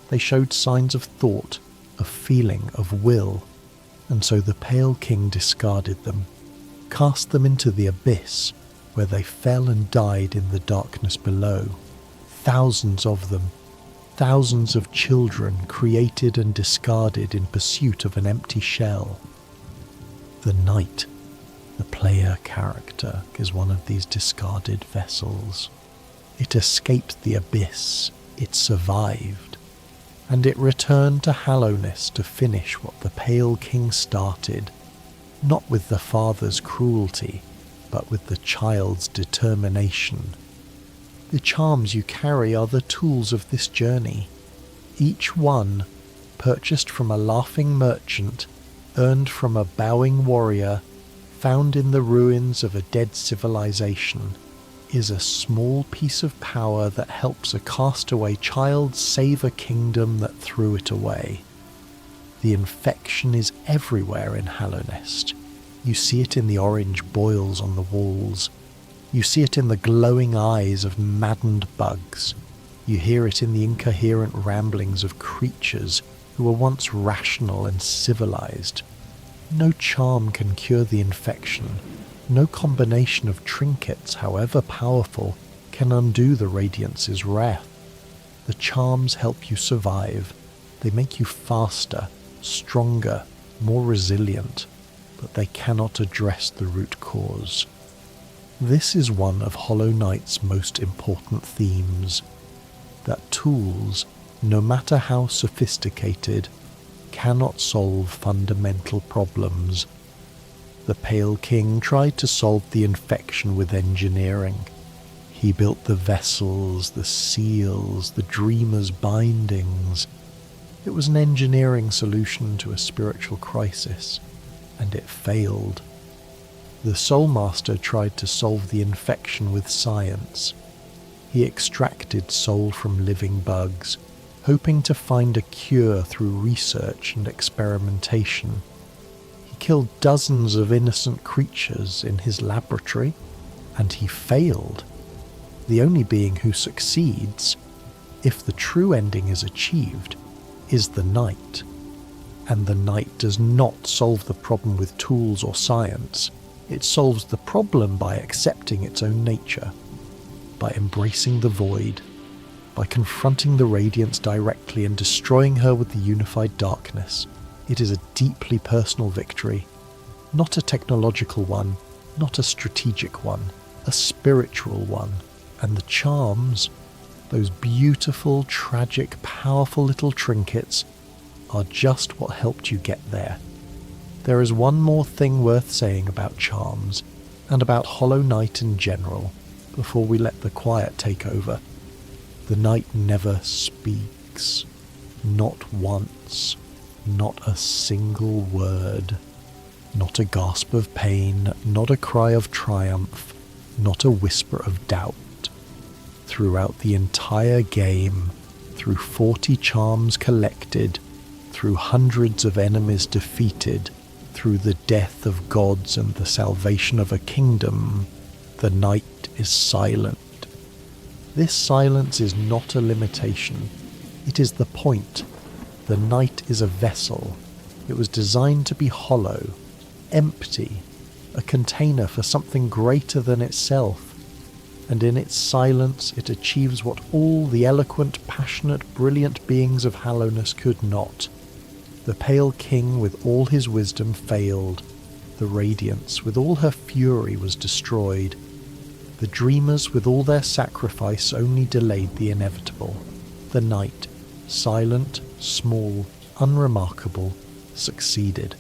They showed signs of thought, of feeling, of will, and so the Pale King discarded them, cast them into the abyss, where they fell and died in the darkness below. Thousands of them, thousands of children created and discarded in pursuit of an empty shell. The Knight, the player character, is one of these discarded vessels. It escaped the abyss, it survived, and it returned to Hallownest to finish what the Pale King started, not with the father's cruelty, but with the child's determination. The charms you carry are the tools of this journey, each one, purchased from a laughing merchant, earned from a bowing warrior, found in the ruins of a dead civilization, is a small piece of power that helps a castaway child save a kingdom that threw it away. The infection is everywhere in Hallownest. You see it in the orange boils on the walls. You see it in the glowing eyes of maddened bugs. You hear it in the incoherent ramblings of creatures who were once rational and civilized. No charm can cure the infection. No combination of trinkets, however powerful, can undo the radiance's wrath. The charms help you survive. They make you faster, stronger, more resilient, but they cannot address the root cause. This is one of Hollow Knight's most important themes, that tools, no matter how sophisticated, cannot solve fundamental problems. The Pale King tried to solve the infection with engineering. He built the vessels, the seals, the dreamer's bindings. It was an engineering solution to a spiritual crisis, and it failed. The Soul Master tried to solve the infection with science. He extracted soul from living bugs, hoping to find a cure through research and experimentation. He killed dozens of innocent creatures in his laboratory, and he failed. The only being who succeeds, if the true ending is achieved, is the Knight. And the Knight does not solve the problem with tools or science. It solves the problem by accepting its own nature, by embracing the void, by confronting the radiance directly and destroying her with the unified darkness. It is a deeply personal victory, not a technological one, not a strategic one, a spiritual one. And the charms, those beautiful, tragic, powerful little trinkets, are just what helped you get there. There is one more thing worth saying about charms, and about Hollow Knight in general, before we let the quiet take over. The Knight never speaks. Not once. Not a single word. Not a gasp of pain, not a cry of triumph, not a whisper of doubt. Throughout the entire game, through 40 charms collected, through hundreds of enemies defeated, through the death of gods and the salvation of a kingdom, the Knight is silent. This silence is not a limitation. It is the point. The Knight is a vessel. It was designed to be hollow, empty, a container for something greater than itself. And in its silence it achieves what all the eloquent, passionate, brilliant beings of Hallownest could not. The Pale King with all his wisdom failed. The Radiance with all her fury was destroyed. The Dreamers with all their sacrifice only delayed the inevitable. The Knight, silent, small, unremarkable, succeeded.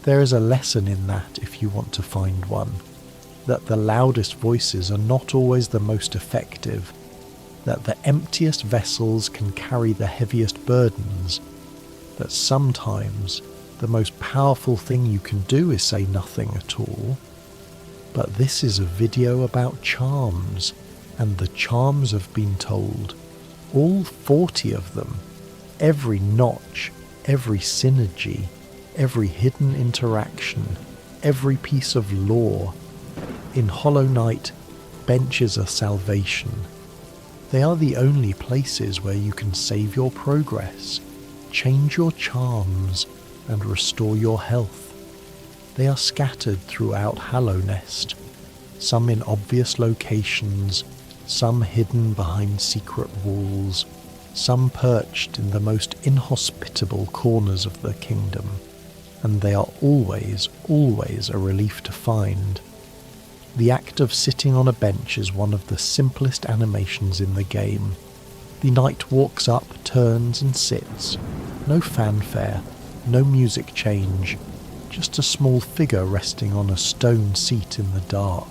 There is a lesson in that if you want to find one. That the loudest voices are not always the most effective, that the emptiest vessels can carry the heaviest burdens, that sometimes the most powerful thing you can do is say nothing at all. But this is a video about charms, and the charms have been told. All 40 of them, every notch, every synergy, every hidden interaction, every piece of lore. In Hollow Knight, benches are salvation. They are the only places where you can save your progress, change your charms, and restore your health. They are scattered throughout Hallownest, some in obvious locations, some hidden behind secret walls, some perched in the most inhospitable corners of the kingdom, and they are always a relief to find. The act of sitting on a bench is one of the simplest animations in the game. The Knight walks up, turns and sits. No fanfare, no music change, just a small figure resting on a stone seat in the dark.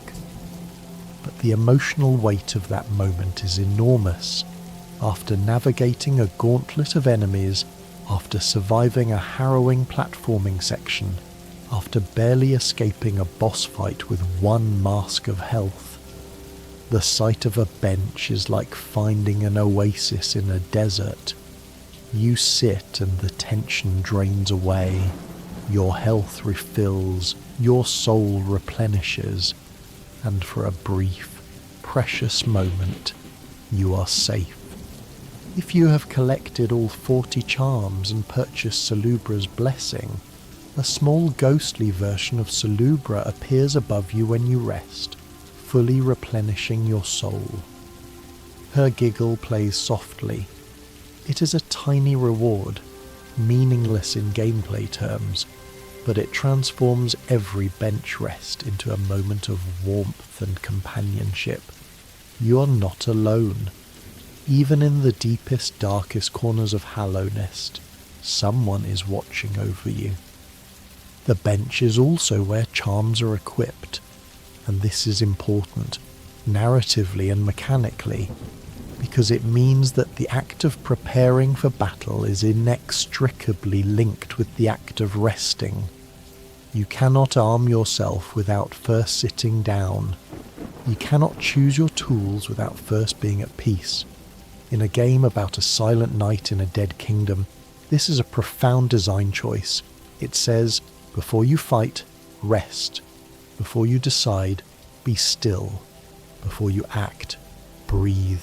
But the emotional weight of that moment is enormous. After navigating a gauntlet of enemies, after surviving a harrowing platforming section, after barely escaping a boss fight with one mask of health, the sight of a bench is like finding an oasis in a desert. You sit and the tension drains away, your health refills, your soul replenishes, and for a brief, precious moment, you are safe. If you have collected all 40 charms and purchased Salubra's blessing, a small ghostly version of Salubra appears above you when you rest, fully replenishing your soul. Her giggle plays softly. It is a tiny reward, meaningless in gameplay terms, but it transforms every bench rest into a moment of warmth and companionship. You are not alone. Even in the deepest, darkest corners of Hallownest, someone is watching over you. The bench is also where charms are equipped, and this is important, narratively and mechanically, because it means that the act of preparing for battle is inextricably linked with the act of resting. You cannot arm yourself without first sitting down. You cannot choose your tools without first being at peace. In a game about a silent knight in a dead kingdom, this is a profound design choice. It says, before you fight, rest. Before you decide, be still. Before you act, breathe.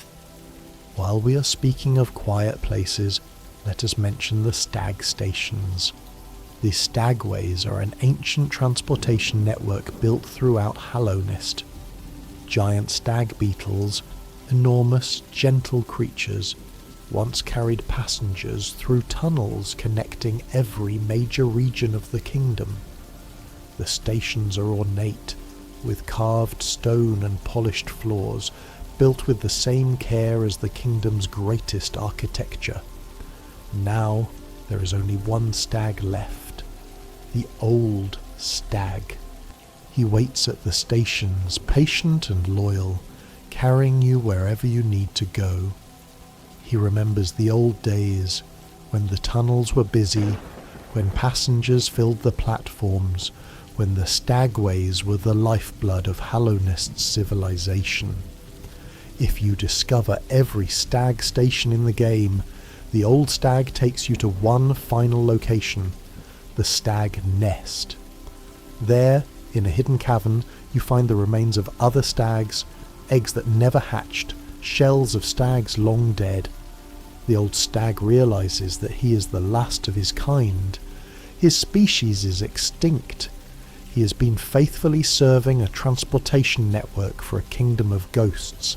While we are speaking of quiet places, let us mention the stag stations. The stagways are an ancient transportation network built throughout Hallownest. Giant stag beetles, enormous, gentle creatures, once carried passengers through tunnels connecting every major region of the kingdom. The stations are ornate, with carved stone and polished floors, built with the same care as the kingdom's greatest architecture. Now there is only one stag left, the old stag. He waits at the stations, patient and loyal, carrying you wherever you need to go. He remembers the old days, when the tunnels were busy, when passengers filled the platforms, when the stagways were the lifeblood of Hallownest's civilization. If you discover every stag station in the game, the old stag takes you to one final location, the stag nest. There, in a hidden cavern, you find the remains of other stags, eggs that never hatched, shells of stags long dead. The old stag realizes that he is the last of his kind. His species is extinct. He has been faithfully serving a transportation network for a kingdom of ghosts,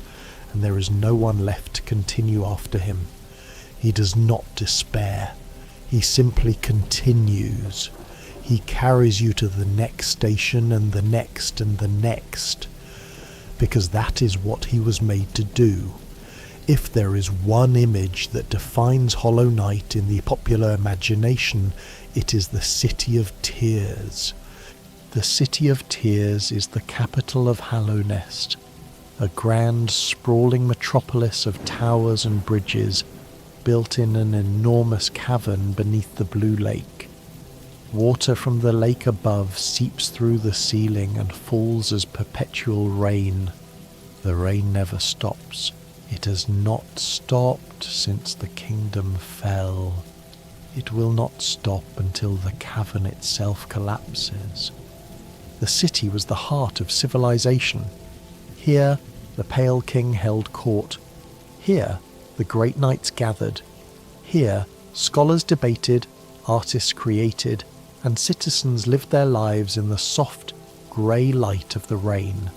and there is no one left to continue after him. He does not despair. He simply continues. He carries you to the next station and the next and the next, because that is what he was made to do. If there is one image that defines Hollow Knight in the popular imagination, it is the City of Tears. The City of Tears is the capital of Hallownest, a grand, sprawling metropolis of towers and bridges built in an enormous cavern beneath the blue lake. Water from the lake above seeps through the ceiling and falls as perpetual rain. The rain never stops. It has not stopped since the kingdom fell. It will not stop until the cavern itself collapses. The city was the heart of civilization. Here, the Pale King held court. Here, the great knights gathered. Here, scholars debated, artists created, and citizens lived their lives in the soft, grey light of the rain.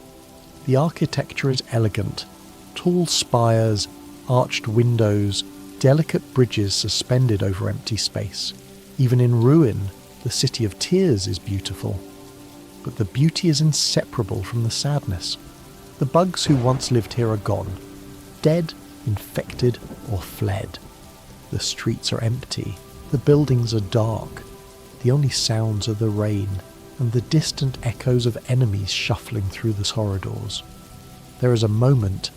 The architecture is elegant. Tall spires, arched windows, delicate bridges suspended over empty space. Even in ruin, the City of Tears is beautiful. But the beauty is inseparable from the sadness. The bugs who once lived here are gone, dead, infected, or fled. The streets are empty. The buildings are dark. The only sounds are the rain and the distant echoes of enemies shuffling through the corridors. There is a moment,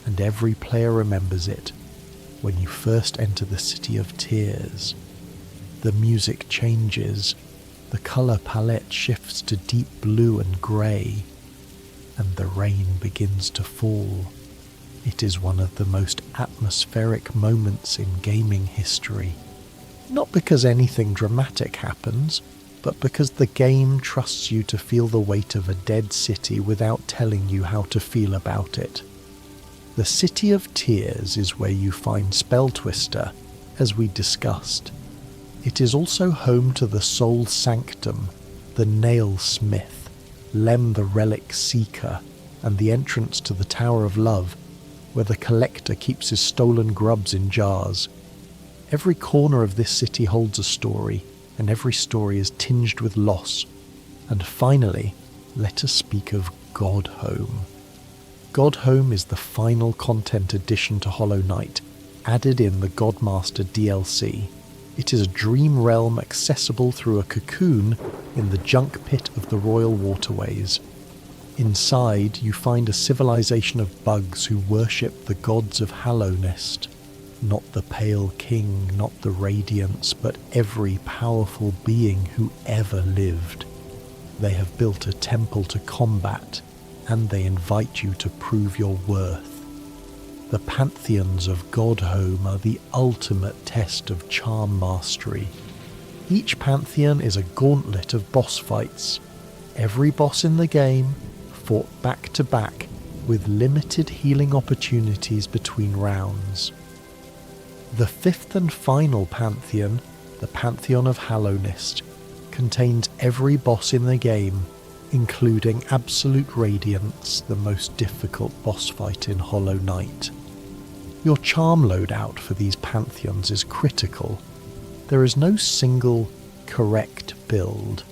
and every player remembers it, when you first enter the City of Tears. The music changes, the colour palette shifts to deep blue and grey, and the rain begins to fall. It is one of the most atmospheric moments in gaming history. Not because anything dramatic happens, but because the game trusts you to feel the weight of a dead city without telling you how to feel about it. The City of Tears is where you find Spell Twister, as we discussed. It is also home to the Soul Sanctum, the Nail Smith, Lem the Relic Seeker, and the entrance to the Tower of Love, where the Collector keeps his stolen grubs in jars. Every corner of this city holds a story, and every story is tinged with loss. And finally, let us speak of Godhome. Godhome is the final content addition to Hollow Knight, added in the Godmaster DLC. It is a dream realm accessible through a cocoon in the junk pit of the Royal Waterways. Inside, you find a civilization of bugs who worship the gods of Hallownest. Not the Pale King, not the Radiance, but every powerful being who ever lived. They have built a temple to combat, and they invite you to prove your worth. The pantheons of Godhome are the ultimate test of charm mastery. Each pantheon is a gauntlet of boss fights. Every boss in the game fought back to back with limited healing opportunities between rounds. The fifth and final pantheon, the Pantheon of Hallownest, contains every boss in the game, including Absolute Radiance, the most difficult boss fight in Hollow Knight. Your charm loadout for these pantheons is critical. There is no single correct build.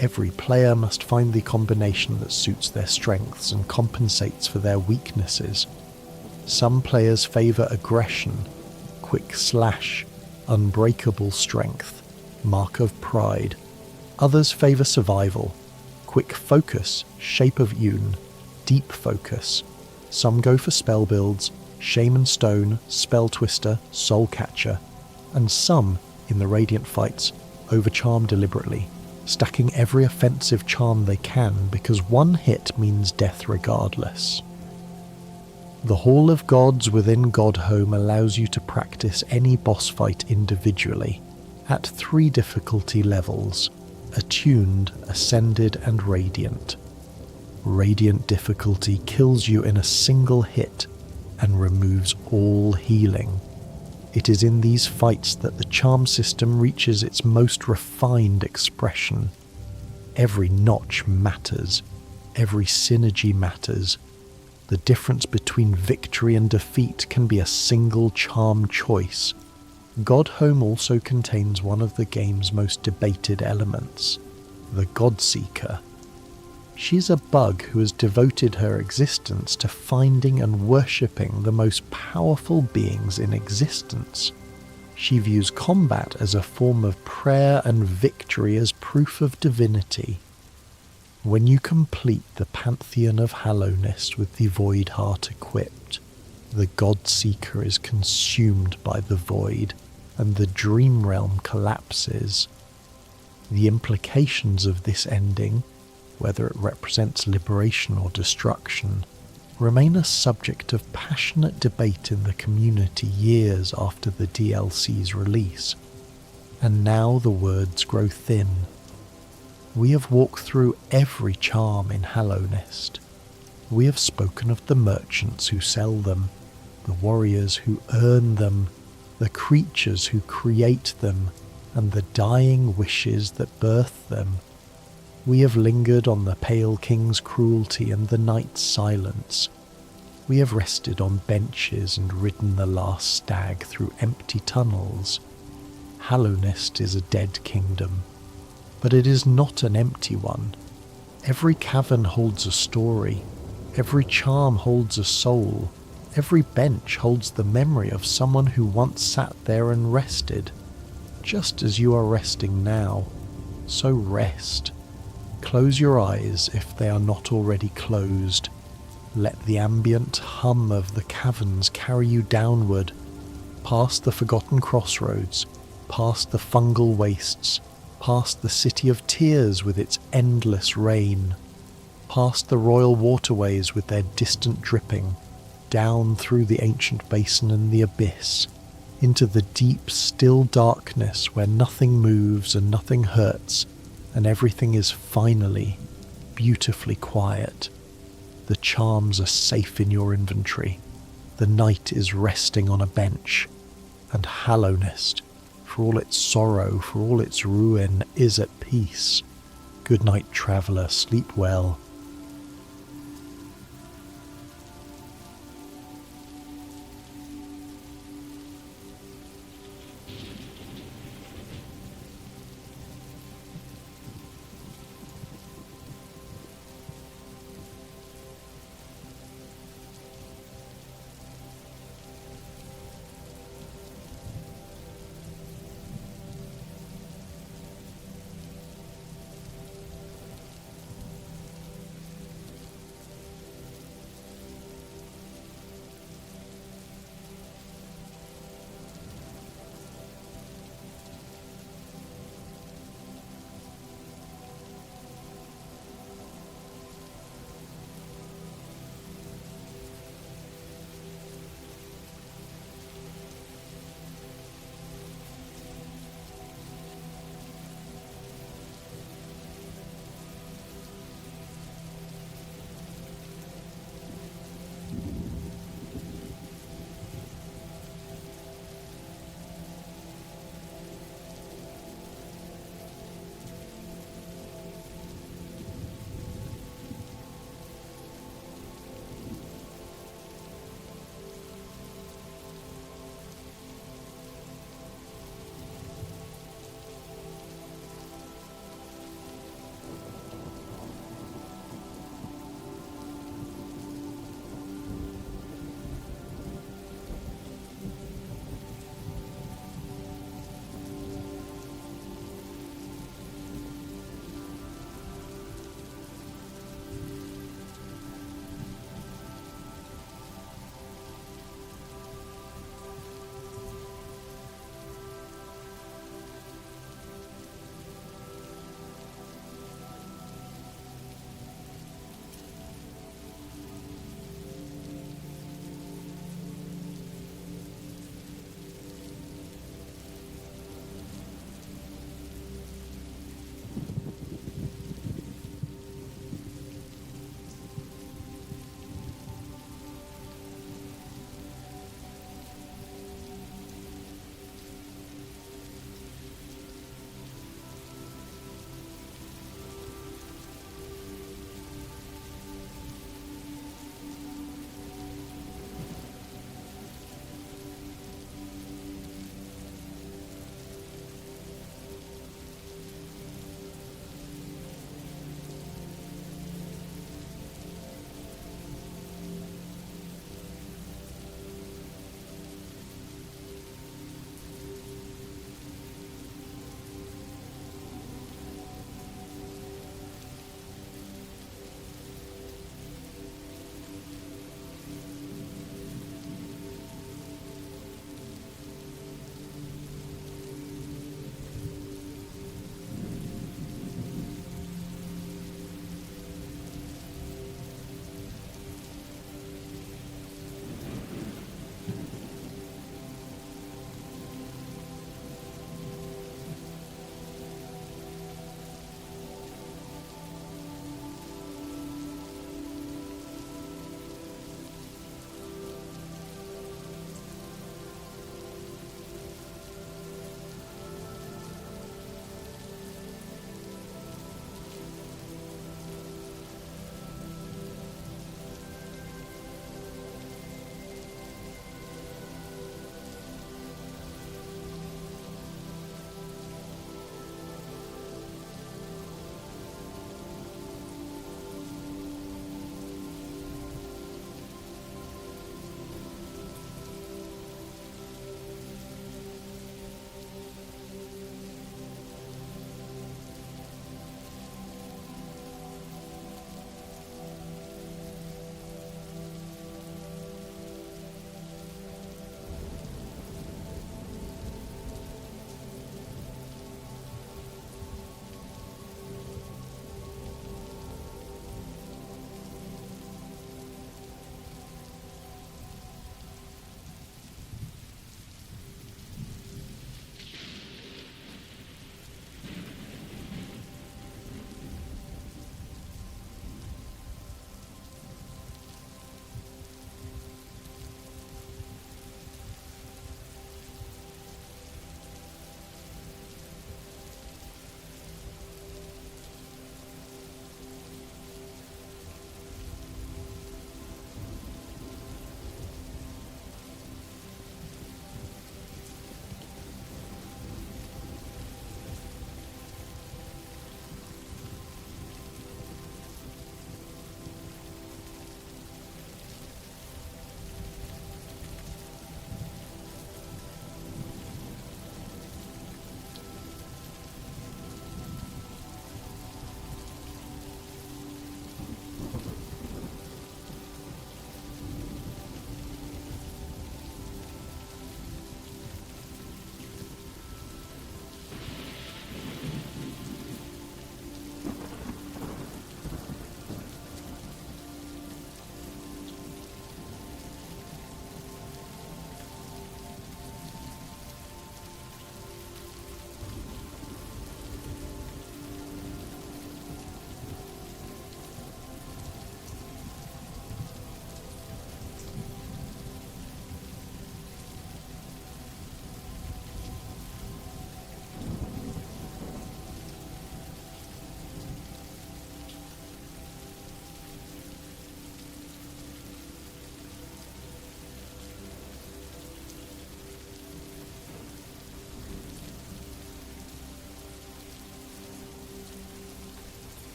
Every player must find the combination that suits their strengths and compensates for their weaknesses. Some players favour aggression, quick slash, unbreakable strength, mark of pride. Others favour survival, quick focus, shape of Yoon, deep focus. Some go for spell builds, Shaman Stone, Spell Twister, Soul Catcher, and some, in the Radiant fights, overcharm deliberately, stacking every offensive charm they can because one hit means death regardless. The Hall of Gods within Godhome allows you to practice any boss fight individually, at 3 difficulty levels: Attuned, Ascended and Radiant. Radiant difficulty kills you in a single hit and removes all healing. It is in these fights that the charm system reaches its most refined expression. Every notch matters, every synergy matters. The difference between victory and defeat can be a single charm choice. Godhome also contains one of the game's most debated elements, the Godseeker. She's a bug who has devoted her existence to finding and worshipping the most powerful beings in existence. She views combat as a form of prayer and victory as proof of divinity. When you complete the Pantheon of Hallownest with the Void Heart equipped, the Godseeker is consumed by the void, and the dream realm collapses. The implications of this ending, whether it represents liberation or destruction, remain a subject of passionate debate in the community years after the DLC's release. And now the words grow thin. We have walked through every charm in Hallownest. We have spoken of the merchants who sell them, the warriors who earn them, the creatures who create them, and the dying wishes that birth them. We have lingered on the Pale King's cruelty and the night's silence. We have rested on benches and ridden the last stag through empty tunnels. Hallownest is a dead kingdom, but it is not an empty one. Every cavern holds a story, every charm holds a soul, every bench holds the memory of someone who once sat there and rested. Just as you are resting now, so rest. Close your eyes if they are not already closed. Let the ambient hum of the caverns carry you downward, past the forgotten crossroads, past the fungal wastes, past the City of Tears with its endless rain, past the royal waterways with their distant dripping, down through the ancient basin and the abyss, into the deep, still darkness where nothing moves and nothing hurts, and everything is finally, beautifully quiet. The charms are safe in your inventory. The night is resting on a bench, and Hallownest, for all its sorrow, for all its ruin, is at peace. Good night, traveller, sleep well,